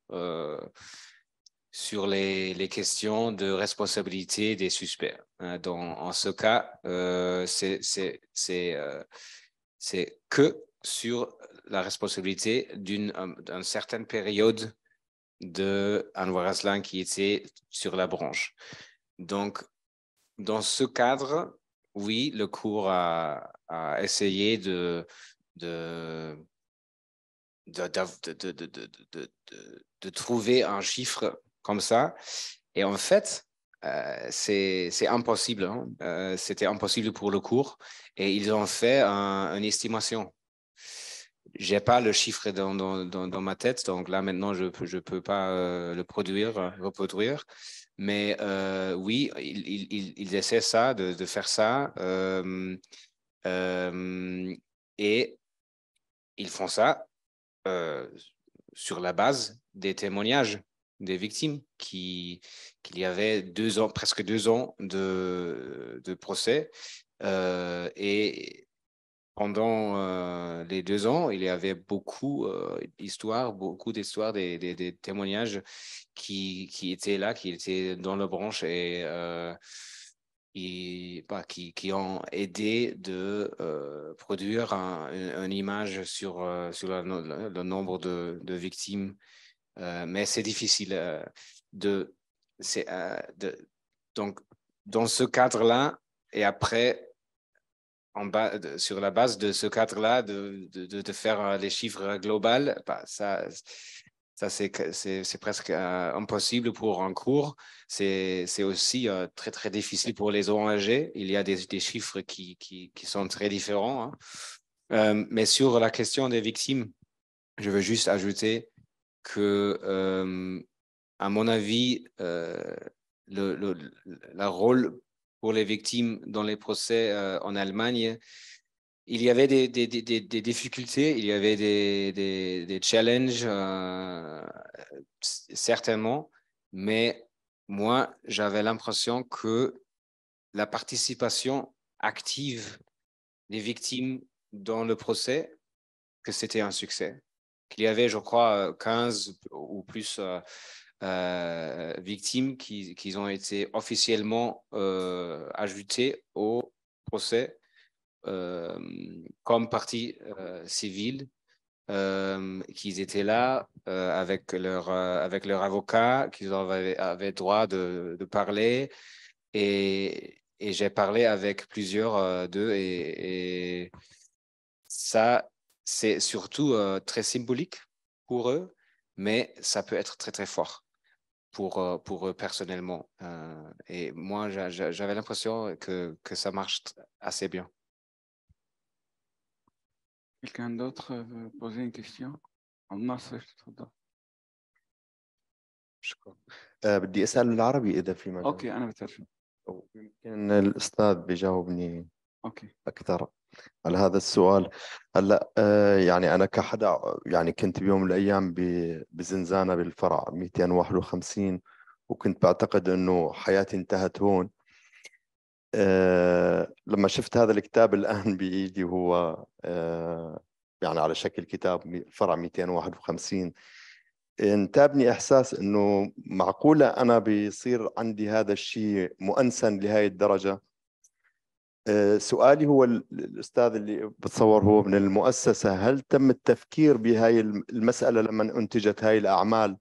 les questions de responsabilité des suspects. En ce cas, c'est que sur la responsabilité d'une certaine période de Anwar Aslan qui était sur la branche. Donc, dans ce cadre, oui, le cours a essayé de trouver un chiffre comme ça. Et en fait, c'est impossible. Hein. C'était impossible pour le cours. Et ils ont fait une estimation. Je n'ai pas le chiffre dans ma tête, donc là maintenant je peux pas le reproduire. Mais oui, ils essaient ça, de faire ça. Et ils font ça sur la base des témoignages des victimes qu'il y avait presque 2 ans de procès. Et pendant les 2 ans, il y avait beaucoup d'histoires, des témoignages qui étaient là, qui étaient dans la branche et qui ont aidé de produire une image sur le nombre de victimes. Mais c'est difficile donc, dans ce cadre-là, et après, sur la base de ce cadre-là, de faire les chiffres globaux, ça c'est presque impossible pour un cours. C'est aussi très, très difficile pour les ONG. Il y a des chiffres qui sont très différents. Hein. Mais sur la question des victimes, je veux juste ajouter que, à mon avis, le rôle pour les victimes dans les procès en Allemagne, il y avait des difficultés, il y avait des challenges, certainement, mais moi, j'avais l'impression que la participation active des victimes dans le procès, que c'était un succès. Qu'il y avait, je crois, 15 ou plus victimes qui ont été officiellement ajoutées au procès comme partie civile, qu'ils étaient là avec leur avocat, qu'ils avaient droit de parler. Et j'ai parlé avec plusieurs d'eux et ça, c'est surtout très symbolique pour eux, mais ça peut être très, très fort pour eux personnellement. Et moi, j'avais l'impression que ça marche assez bien. Quelqu'un d'autre veut poser une question? شكرا. بدي أسأل العربي إذا في مجال. اوكي انا بترجم. يمكن الأستاذ بيجاوبني اوكي أكثر على هذا السؤال. هلا يعني أنا كحدا يعني كنت بيوم من الأيام بزنزانة بالفرع 251 وكنت بعتقد إنه حياتي انتهت هون. لما شفت هذا الكتاب الآن بإيدي هو يعني على شكل كتاب فرع 251 انتابني إحساس إنه معقولة أنا بيصير عندي هذا الشيء مؤنسا لهذه الدرجة. سؤالي هو الأستاذ اللي بتصور هو من المؤسسة، هل تم التفكير بهاي المسألة لما أنتجت هاي الأعمال؟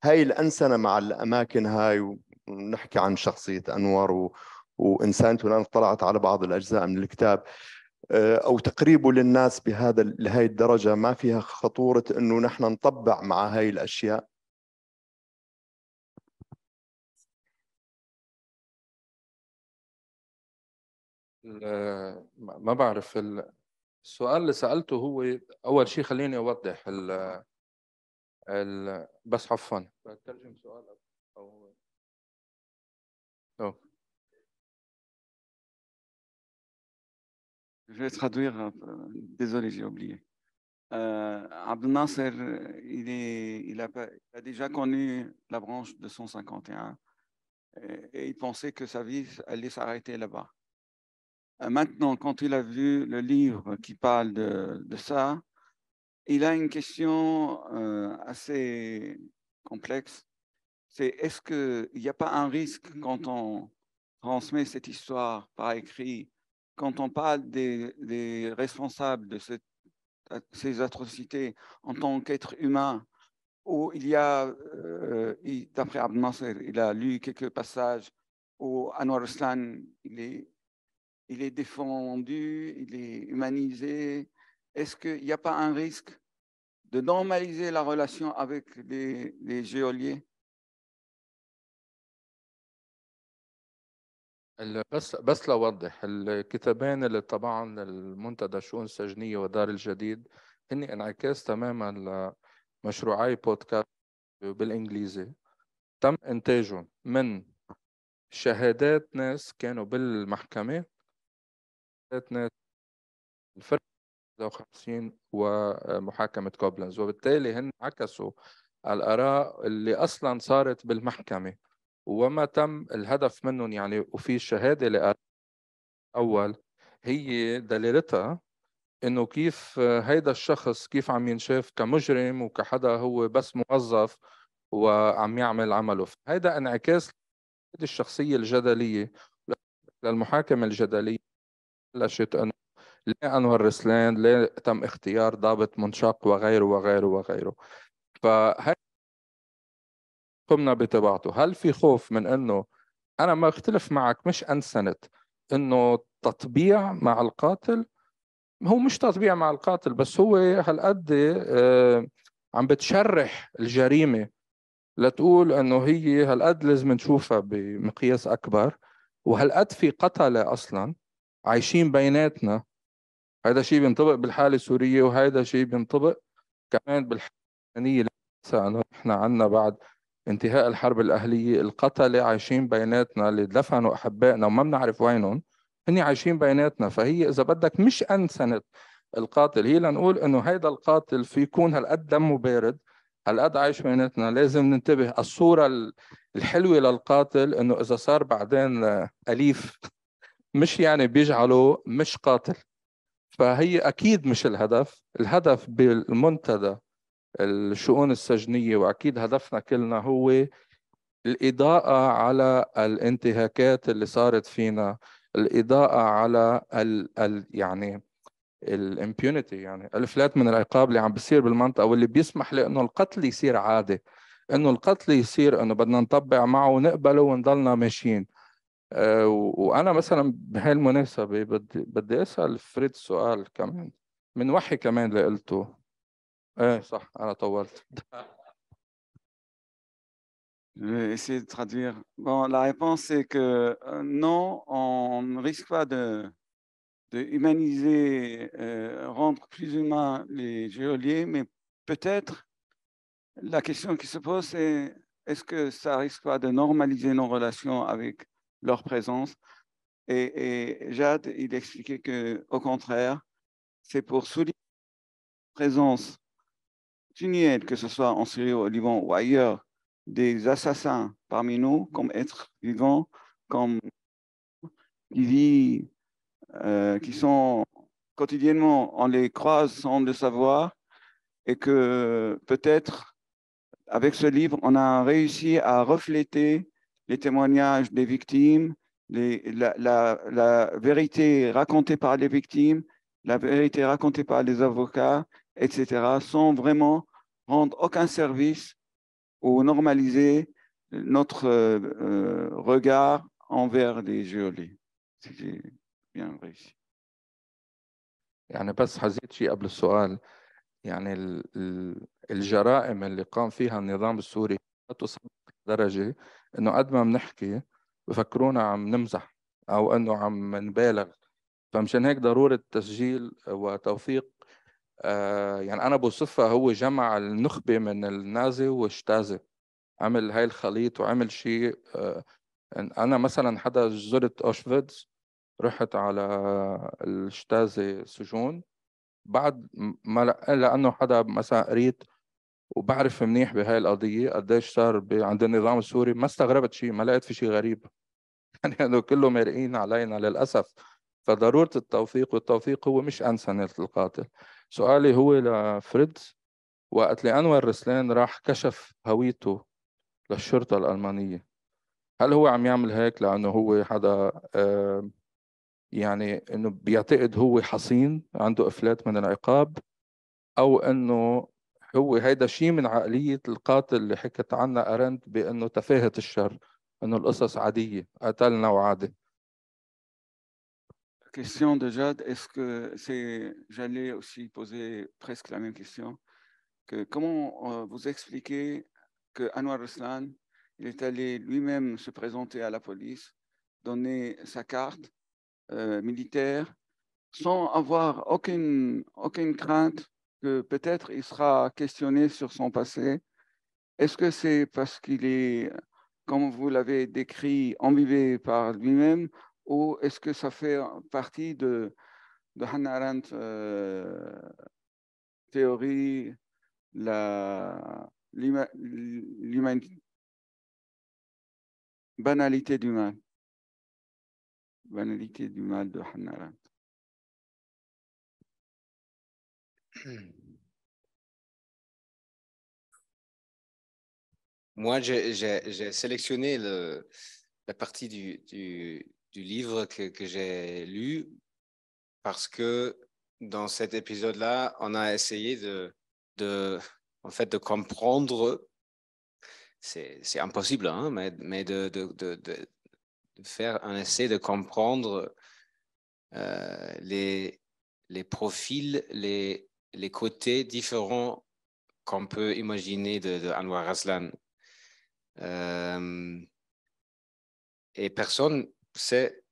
هاي الأنسنة مع الأماكن هاي، ونحكي عن شخصية أنور وإنسانته، أنا اطلعت على بعض الأجزاء من الكتاب، أو تقريبه للناس لهاي الدرجة، ما فيها خطورة أنه نحن نطبع مع هاي الأشياء؟ ما بعرف السؤال اللي سألته هو أول شيء خليني أوضح بس عفوا بترجم سؤالك أو Je vais traduire. Désolé, j'ai oublié. Abdel Nasser, il a déjà connu la branche de 151 et il pensait que sa vie allait s'arrêter là-bas. Maintenant, quand il a vu le livre qui parle de ça, il a une question assez complexe. C'est est-ce qu'il n'y a pas un risque quand on transmet cette histoire par écrit, quand on parle des responsables de cette ces atrocités en tant qu'être humain, où il y a, d'après Abdel Nasser, il a lu quelques passages où Anwar Ruslan, il est défendu, il est humanisé. Est-ce qu'il n'y a pas un risque de normaliser la relation avec les geôliers? بس لأوضح، الكتابين اللي طبعا المنتدى الشؤون السجنية ودار الجديد هن انعكاس تماما لمشروعي بودكاست بالإنجليزي تم إنتاجهم من شهادات ناس كانوا بالمحكمة، شهادات ناس الفرق 50 ومحاكمة كوبلنز، وبالتالي هن عكسوا الآراء اللي أصلا صارت بالمحكمة وما تم الهدف منهم يعني. وفي الشهادة أول هي دليلتها إنه كيف هيدا الشخص كيف عم ينشاف كمجرم وكحدا هو بس موظف وعم يعمل عمله. هيدا انعكاس الشخصية الجدلية للمحاكمة الجدلية. بلشت أنه ليه أنور رسلان، ليه تم اختيار ضابط منشق وغيره وغيره وغيره. فهي قمنا بتبعته. هل في خوف من أنه أنا ما اختلف معك، مش أنسنت أنه تطبيع مع القاتل؟ هو مش تطبيع مع القاتل، بس هو هالقد عم بتشرح الجريمة لتقول أنه هي هالقد لازم نشوفها بمقياس أكبر، وهالقد في قتلة أصلا عايشين بيناتنا. هذا شيء بينطبق بالحالة السورية، وهذا شيء بينطبق كمان بالحالة اللبنانية. أنه إحنا عنا بعد انتهاء الحرب الأهلية القتلة عايشين بيناتنا، اللي دفنوا أحبائنا وما بنعرف وينهم هني عايشين بيناتنا. فهي إذا بدك مش أنسنت القاتل، هي لنقول إنه هيدا القاتل في يكون هالقد دمه بارد، هالقد عايش بيناتنا. لازم ننتبه. الصورة الحلوة للقاتل إنه إذا صار بعدين أليف مش يعني بيجعله مش قاتل. فهي أكيد مش الهدف. الهدف بالمنتدى الشؤون السجنية، وأكيد هدفنا كلنا، هو الإضاءة على الانتهاكات اللي صارت فينا، الإضاءة على يعني الامبيونيتي، يعني الإفلات من العقاب اللي عم بيصير بالمنطقة، واللي بيسمح لأنه القتل يصير عادة، أنه القتل يصير أنه بدنا نطبع معه ونقبله ونضلنا ماشيين. وأنا مثلا بهالمناسبة بدي أسأل فريد سؤال كمان من وحي كمان اللي قلته. ايه صح، أنا طولت. Je vais essayer de traduire. Bon, la réponse est que non, on ne risque pas de humaniser, rendre plus humains les geôliers, mais peut-être la question qui se pose, c'est est-ce que ça risque pas de normaliser nos relations avec leur présence? Et Jad, il expliquait qu'au contraire, c'est pour souligner la présence continuelle, que ce soit en Syrie, au Liban ou ailleurs, des assassins parmi nous, comme êtres vivants, comme qui sont quotidiennement, on les croise sans le savoir, et que peut-être avec ce livre, on a réussi à refléter les témoignages des victimes, la vérité racontée par les victimes, la vérité racontée par les avocats, etc., sans vraiment rendre aucun service ou normaliser notre regard envers les geôliers. C'était bien réussi. يعني بس حزيد شيء قبل السؤال. يعني الجرائم اللي قام فيها النظام السوري لا تصل لدرجة انه قد ما بنحكي بفكرونا عم نمزح او انه عم نبالغ. فمشان هيك ضرورة تسجيل وتوثيق. يعني انا بوصفها هو جمع النخبة من النازي والشتازي، عمل هاي الخليط وعمل شيء. انا مثلا حدا زرت اوشفيتس، رحت على الشتازي سجون بعد ما لانه حدا مثلا قريت وبعرف منيح بهاي القضيه قديش صار عند النظام السوري، ما استغربت شيء، ما لقيت في شيء غريب. يعني انه كله مرقين علينا للاسف. فضروره التوثيق، والتوثيق هو مش انسنه القاتل. سؤالي هو لفريدز، وقت اللي انور رسلان راح كشف هويته للشرطه الالمانيه، هل هو عم يعمل هيك لانه هو حدا يعني انه بيعتقد هو حصين عنده افلات من العقاب، أو أنه هو هيدا شيء من عقلية القاتل اللي حكت عنها أرنت بأنه تفاهة الشر، أنه القصص عادية، قتلنا وعادي. Question de Jade, est-ce que c'est, j'allais aussi poser presque la même question, que comment vous expliquez que Anwar Ruslan, il est allé lui-même se présenter à la police, donner sa carte militaire, sans avoir aucune crainte que peut-être il sera questionné sur son passé. Est-ce que c'est parce qu'il est, comme vous l'avez décrit, embibé par lui-même, ou est-ce que ça fait partie de Hannah Arendt théorie, banalité du mal de Hannah Arendt? Moi, j'ai sélectionné la partie du livre que j'ai lu parce que dans cet épisode-là, on a essayé en fait, de comprendre, c'est impossible, hein, mais de faire un essai de comprendre les profils, les côtés différents qu'on peut imaginer de Anwar Raslan. Et personne sait,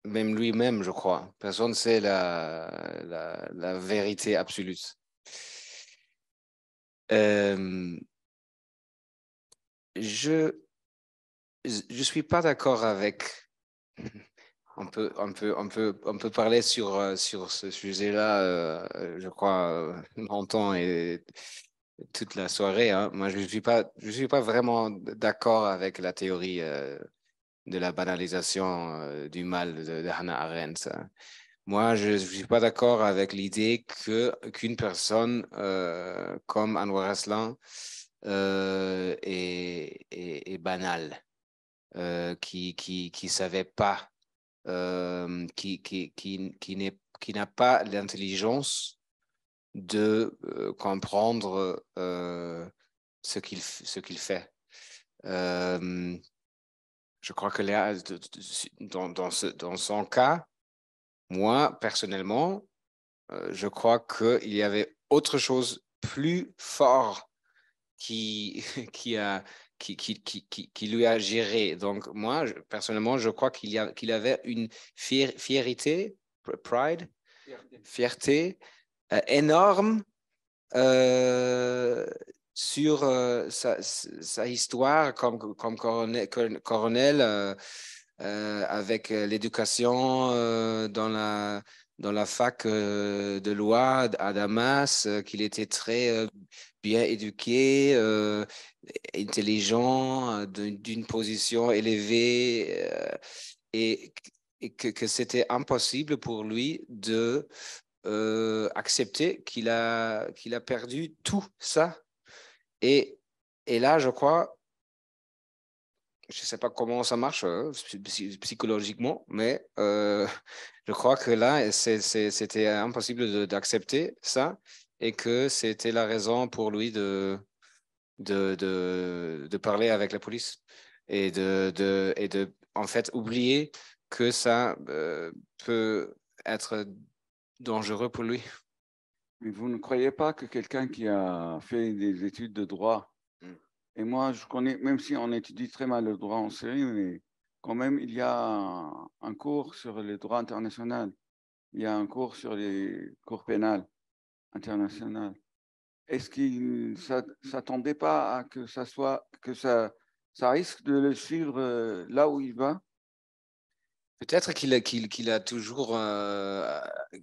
même lui-même, je crois, personne sait la vérité absolue. Je suis pas d'accord avec. On peut parler sur ce sujet-là, je crois, longtemps et toute la soirée. Hein. Moi, je suis pas vraiment d'accord avec la théorie de la banalisation du mal de Hannah Arendt. Moi, je ne suis pas d'accord avec l'idée qu'une personne comme Anwar Aslan est banale, qui savait pas, qui n'a pas l'intelligence de comprendre ce qu'il fait. Je crois que là, dans son cas, moi, personnellement, je crois qu'il y avait autre chose plus fort qui lui a géré. Donc, moi, personnellement, je crois qu'il avait une fierté énorme sur sa histoire comme colonel avec l'éducation dans la fac de loi à Damas, qu'il était très bien éduqué, intelligent, d'une position élevée, et que c'était impossible pour lui de accepter qu'il a perdu tout ça. Et là, je crois, je ne sais pas comment ça marche psychologiquement, mais je crois que là, c'était impossible d'accepter ça et que c'était la raison pour lui de parler avec la police et de en fait oublier que ça peut être dangereux pour lui. Mais vous ne croyez pas que quelqu'un qui a fait des études de droit, et moi je connais, même si on étudie très mal le droit en Syrie, mais quand même il y a un cours sur le droit international, il y a un cours sur les cours pénales internationales. Est-ce qu'il ne s'attendait pas à que ça risque de le suivre là où il va? Peut-être qu'il a toujours,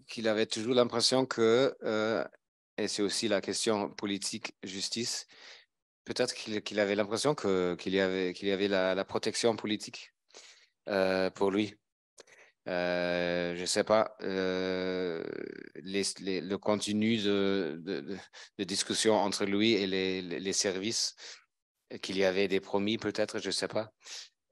qu'il avait toujours l'impression que, et c'est aussi la question politique justice, peut-être qu'il avait l'impression qu'il y avait la protection politique pour lui. Je ne sais pas, le contenu de discussion entre lui et les services, qu'il y avait des promis peut-être, je ne sais pas.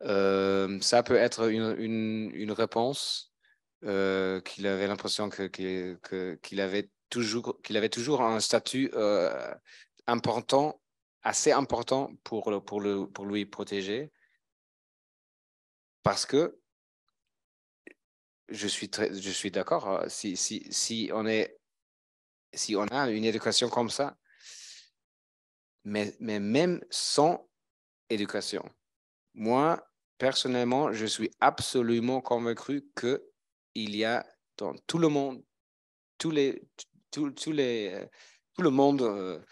Ça peut être une réponse qu'il avait l'impression qu'il avait toujours un statut important, assez important pour lui protéger, parce que je suis d'accord, si on a une éducation comme ça, mais même sans éducation, moi, personnellement, je suis absolument convaincu qu'il y a dans tout le monde, tout le monde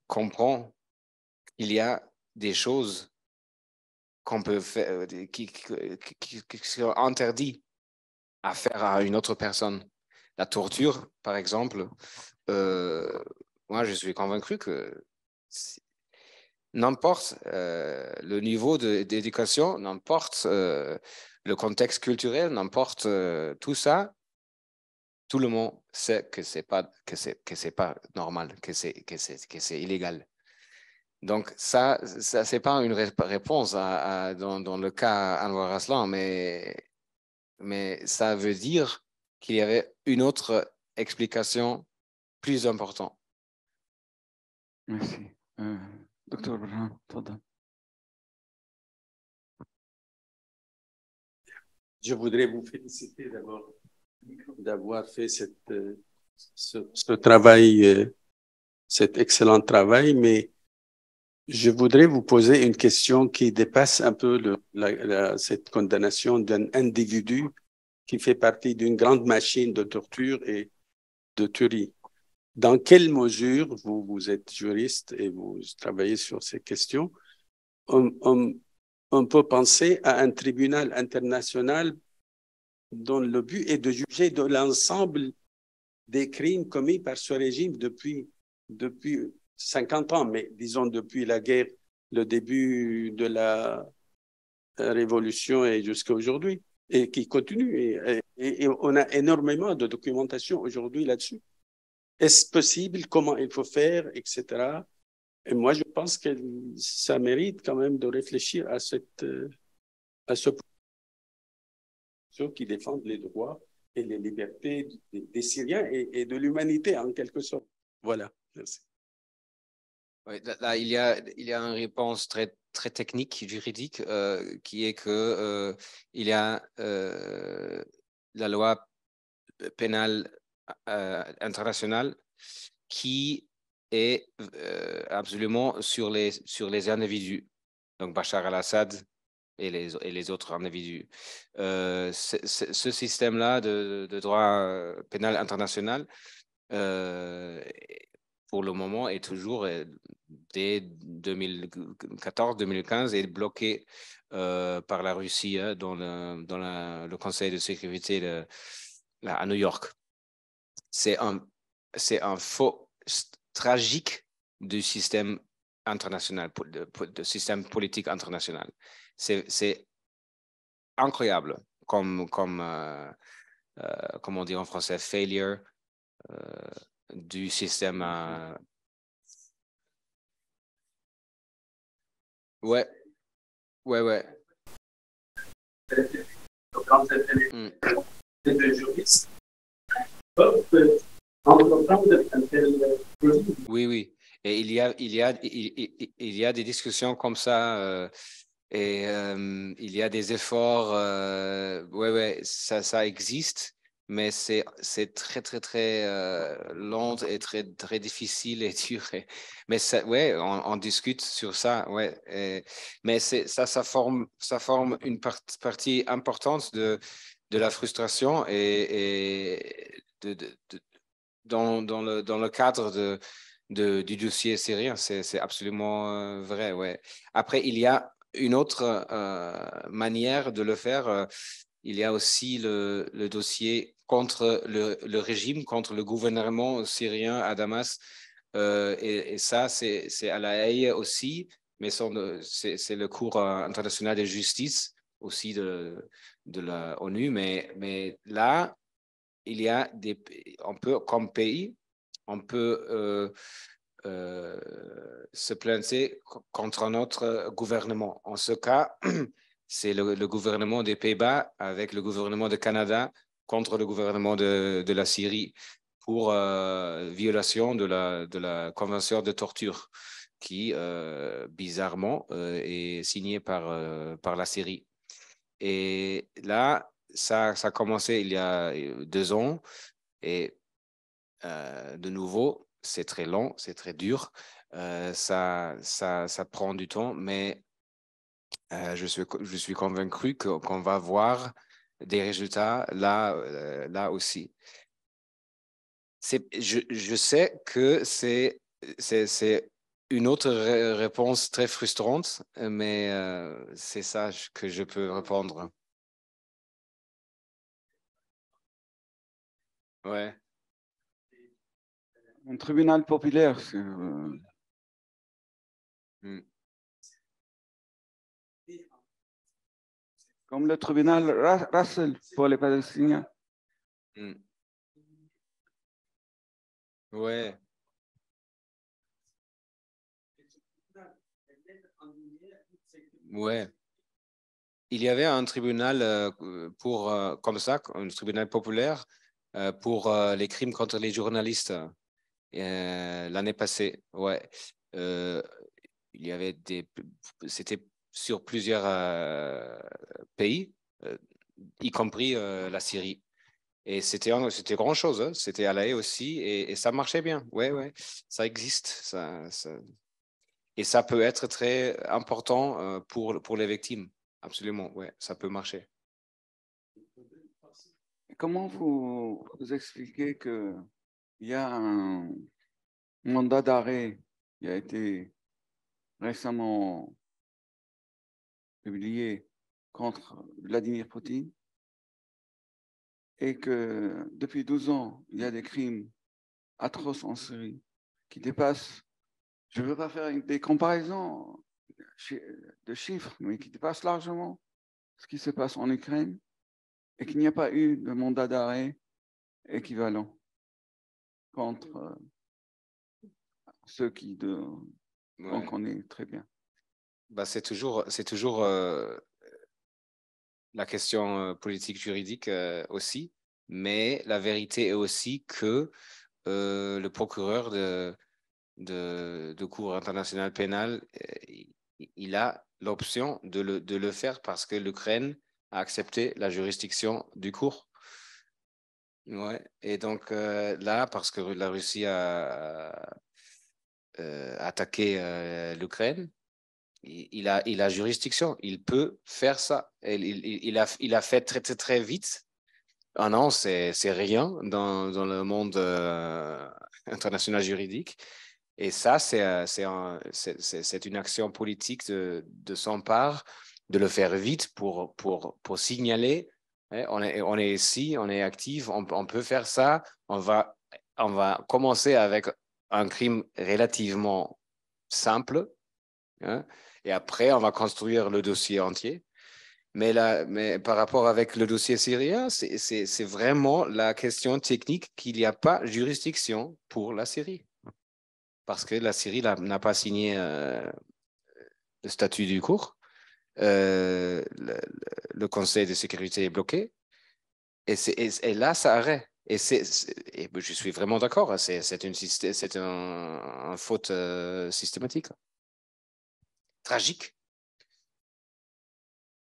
comprend qu'il y a des choses qu'on peut faire, qui sont interdites à faire à une autre personne. La torture, par exemple, moi, je suis convaincu que n'importe le niveau d'éducation, n'importe le contexte culturel, n'importe tout ça, tout le monde sait que c'est pas normal, que c'est illégal. Donc ça c'est pas une réponse dans le cas Anwar Aslan, mais ça veut dire qu'il y avait une autre explication plus importante. Merci. Docteur Burhan, تفضل. Je voudrais vous féliciter d'abord d'avoir fait ce travail, cet excellent travail, mais je voudrais vous poser une question qui dépasse un peu cette condamnation d'un individu qui fait partie d'une grande machine de torture et de tuerie. Dans quelle mesure, vous êtes juriste et vous travaillez sur ces questions, on peut penser à un tribunal international dont le but est de juger de l'ensemble des crimes commis par ce régime depuis 50 ans, mais disons depuis la guerre, le début de la révolution et jusqu'à aujourd'hui, et qui continue. Et on a énormément de documentation aujourd'hui là-dessus. Est-ce possible? Comment il faut faire, etc. Et moi, je pense que ça mérite quand même de réfléchir à ce ceux qui défendent les droits et les libertés des Syriens et de l'humanité en quelque sorte. Voilà, merci. Oui, là, il y a une réponse très, très technique, juridique, qui est que il y a la loi pénale internationale qui est absolument sur les individus. Donc Bachar al-Assad et les autres individus. Ce système-là de droit pénal international, pour le moment, est toujours, dès 2014-2015, est bloqué par la Russie dans le Conseil de sécurité à New York. C'est un faux tragique du système international, de système politique international. C'est incroyable comme on dit en français, failure du système. Ouais. Quand les juristes peuvent entreprendre un tel projet. Oui. Et il y a des discussions comme ça. Et il y a des efforts, ça existe, mais c'est très, très, très lent et très, très difficile et dur. Mais on discute sur ça, mais ça forme une partie importante de la frustration et dans le cadre du dossier syrien, c'est absolument vrai, ouais. Après, il y a une autre manière de le faire. Il y a aussi le dossier contre le régime, contre le gouvernement syrien à Damas. Et ça, c'est à La Haye aussi, mais c'est le Cour international de justice aussi de la ONU. Mais là, il y a on peut, comme pays, on peut se planter contre notre gouvernement. En ce cas, c'est le gouvernement des Pays-Bas avec le gouvernement du Canada contre le gouvernement de la Syrie pour violation de la convention de torture qui, bizarrement, est signée par la Syrie. Et là, ça a commencé il y a 2 ans et de nouveau, c'est très long, c'est très dur, ça prend du temps, mais je suis convaincu qu'on va voir des résultats là aussi. Je sais que c'est une autre réponse très frustrante, mais c'est ça que je peux répondre. Ouais. Un tribunal populaire, comme le tribunal Russell pour les Palestiniens. Ouais. Ouais. Il y avait un tribunal comme ça, un tribunal populaire pour les crimes contre les journalistes l'année passée. Ouais. Il y avait c'était sur plusieurs pays, y compris la Syrie. Et c'était grand chose, hein. C'était à La Haye aussi, et ça marchait bien. Ouais, ça existe. Et ça peut être très important pour les victimes. Absolument, ouais, ça peut marcher. Comment vous expliquez qu'il y a un mandat d'arrêt qui a été récemment publié contre Vladimir Poutine et que depuis 12 ans, il y a des crimes atroces en Syrie qui dépassent, je ne veux pas faire des comparaisons de chiffres, mais qui dépassent largement ce qui se passe en Ukraine et qu'il n'y a pas eu de mandat d'arrêt équivalent contre ceux qui on connaît très bien. Bah, c'est toujours la question politique juridique aussi, mais la vérité est aussi que le procureur de Cour internationale pénale, il a l'option de le faire parce que l'Ukraine a accepté la juridiction du cours. Ouais. Et donc là, parce que la Russie a attaqué l'Ukraine, il a juridiction, il peut faire ça. Il a fait très, très, très vite. Un an, c'est rien dans le monde international juridique. Et ça, c'est une action politique de son part, de le faire vite pour signaler. On est ici, on est actif, on peut faire ça. On va commencer avec un crime relativement simple. Hein, et après, on va construire le dossier entier. Mais par rapport avec le dossier syrien, c'est vraiment la question technique qu'il n'y a pas juridiction pour la Syrie. Parce que la Syrie n'a pas signé le statut du cours. Le Conseil de sécurité est bloqué. Et là, ça arrête. Et je suis vraiment d'accord. C'est une faute systématique. Tragique.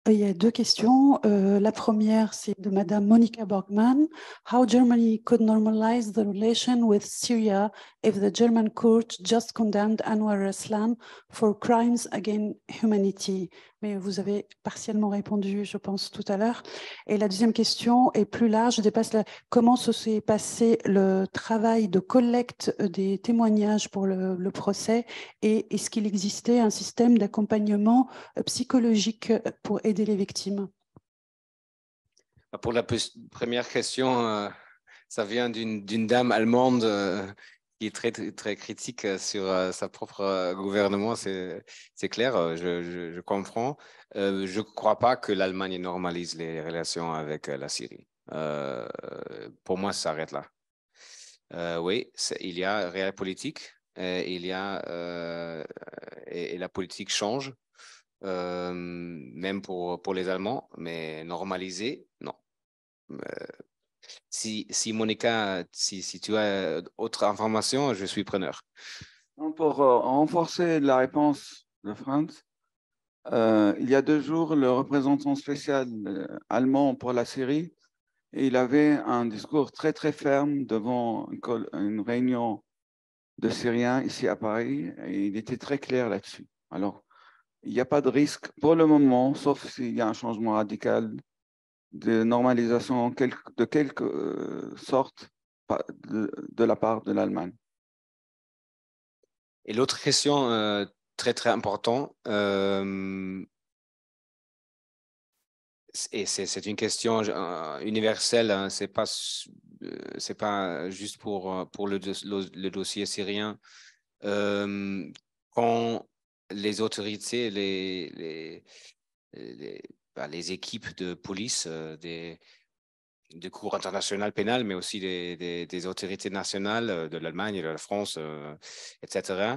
Il y a 2 questions. La première, c'est de Madame Monica Borgman. How Germany could normalize the relation with Syria if the German court just condemned Anwar Raslan for crimes against humanity? Mais vous avez partiellement répondu, je pense, tout à l'heure. Et la deuxième question est plus large, dépasse comment s'est passé le travail de collecte des témoignages pour le procès et est-ce qu'il existait un système d'accompagnement psychologique pour aider les victimes? Pour la première question, ça vient d'une dame allemande qui est très, très critique sur sa propre gouvernement, c'est clair, je comprends. Je ne crois pas que l'Allemagne normalise les relations avec la Syrie. Pour moi, ça s'arrête là. Oui, il y a réelle politique, il y a, et la politique change, même pour les Allemands, mais normaliser, non. Si Monica, si tu as autre information, je suis preneur. Pour renforcer la réponse de Franz, il y a 2 jours, le représentant spécial allemand pour la Syrie, il avait un discours très très ferme devant une réunion de Syriens ici à Paris, et il était très clair là-dessus. Alors, il n'y a pas de risque pour le moment, sauf s'il y a un changement radical de normalisation de quelque sorte de la part de l'Allemagne. Et l'autre question très, très importante, et c'est une question universelle, hein, c'est pas juste pour le dossier syrien. Quand les autorités, les équipes de police, de cour internationale pénale, mais aussi des autorités nationales de l'Allemagne et de la France, etc.,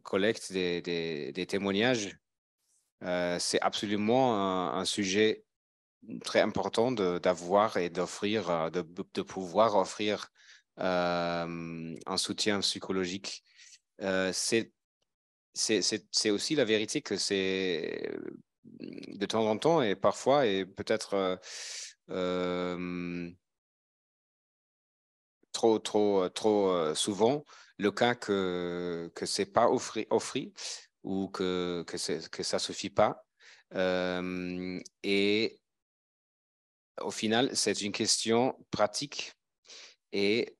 collectent des témoignages. C'est absolument un sujet très important d'avoir et d'offrir, de pouvoir offrir un soutien psychologique. C'est aussi la vérité que c'est de temps en temps et parfois et peut-être trop souvent le cas que c'est pas offert ou que ça suffit pas. Et au final, c'est une question pratique et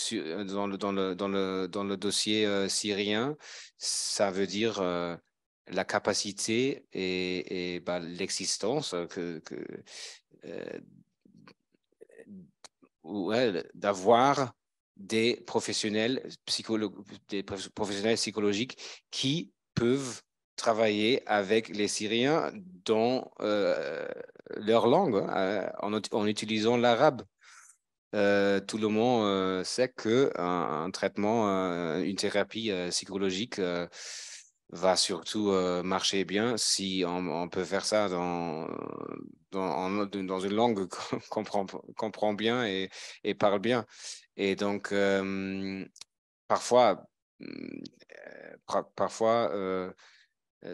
dans le dossier syrien, ça veut dire la capacité et l'existence d'avoir des professionnels psychologiques qui peuvent travailler avec les Syriens dans leur langue, en utilisant l'arabe. Tout le monde sait qu'un traitement, une thérapie psychologique va surtout marcher bien si on peut faire ça dans une langue qu'on comprend bien et parle bien. Et donc, parfois,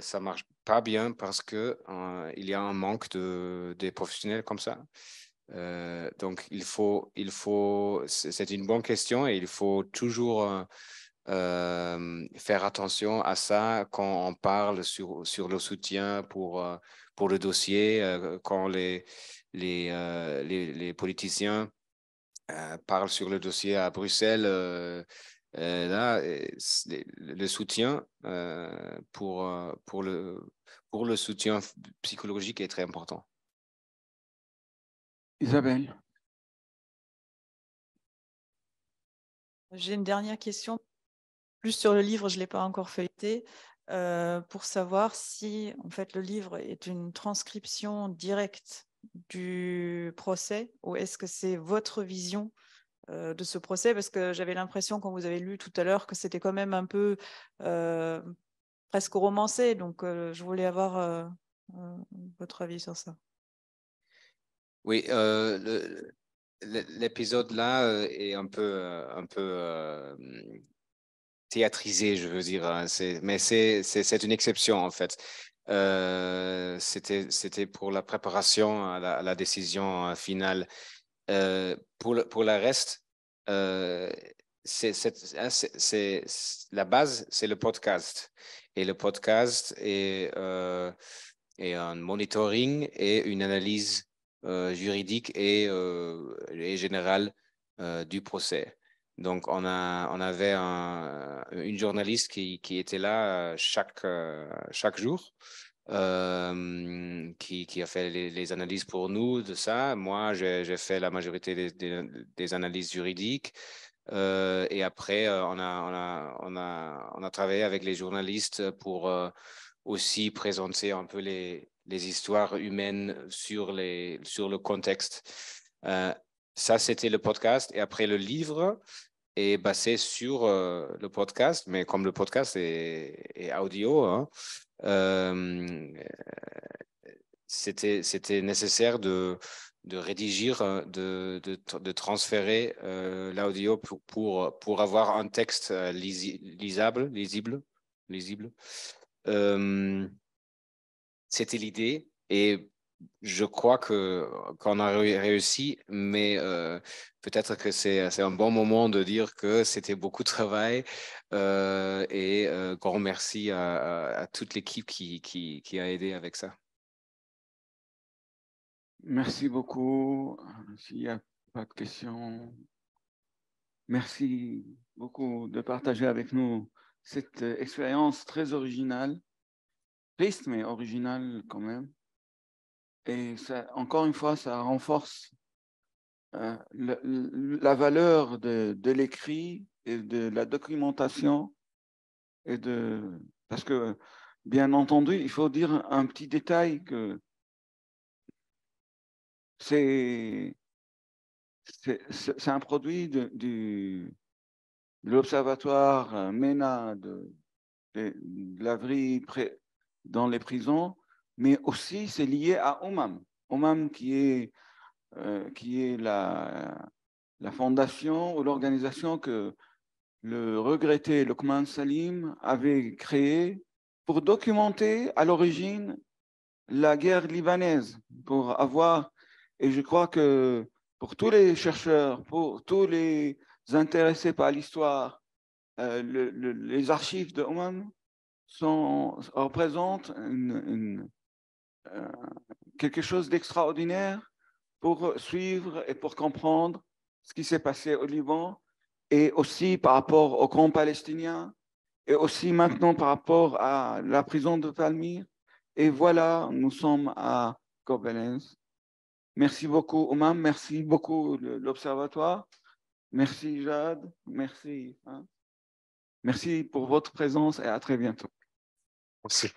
ça marche pas bien parce que il y a un manque des professionnels comme ça. Donc, c'est une bonne question et il faut toujours faire attention à ça quand on parle sur le soutien pour le dossier, quand les politiciens parlent sur le dossier à Bruxelles. Là, le soutien pour le soutien psychologique est très important. Isabelle. J'ai une dernière question, plus sur le livre, je ne l'ai pas encore feuilleté, pour savoir si en fait le livre est une transcription directe du procès ou est-ce que c'est votre vision de ce procès, parce que j'avais l'impression quand vous avez lu tout à l'heure que c'était quand même un peu presque romancé, donc je voulais avoir votre avis sur ça. Oui, l'épisode là est un peu théâtrisé, je veux dire, hein. Mais c'est une exception en fait. C'était pour la préparation à la décision finale. Pour le reste, la base, c'est le podcast. Et le podcast est un monitoring et une analyse juridique et générale du procès. Donc, on avait une journaliste qui était là chaque jour. Qui a fait les analyses pour nous de ça. Moi, j'ai fait la majorité des analyses juridiques. Et après, on a travaillé avec les journalistes pour aussi présenter un peu les histoires humaines sur le contexte. Ça, c'était le podcast. Et après, le livre est basé sur le podcast, mais comme le podcast est audio, hein, c'était nécessaire de rédiger, de transférer l'audio pour avoir un texte lisible. C'était l'idée et je crois qu'on a réussi, mais peut-être que c'est un bon moment de dire que c'était beaucoup de travail et grand merci à toute l'équipe qui a aidé avec ça. Merci beaucoup. S'il n'y a pas de questions, merci beaucoup de partager avec nous cette expérience très originale, triste mais originale quand même. Et ça, encore une fois, ça renforce la valeur de l'écrit et de la documentation. Parce que, bien entendu, il faut dire un petit détail que c'est un produit de l'observatoire MENA de l'Avry dans les prisons, mais aussi c'est lié à OMAM. OMAM qui est la fondation ou l'organisation que le regretté Lokman Salim avait créée pour documenter à l'origine la guerre libanaise, pour avoir, et je crois que pour tous les chercheurs, pour tous les intéressés par l'histoire, les archives de Oman représentent quelque chose d'extraordinaire pour suivre et pour comprendre ce qui s'est passé au Liban et aussi par rapport au camp palestinien et aussi maintenant par rapport à la prison de Palmyre. Et voilà, nous sommes à Koblenz. Merci beaucoup, Oman. Merci beaucoup, l'Observatoire. Merci, Jade. Merci. Merci pour votre présence et à très bientôt. Merci.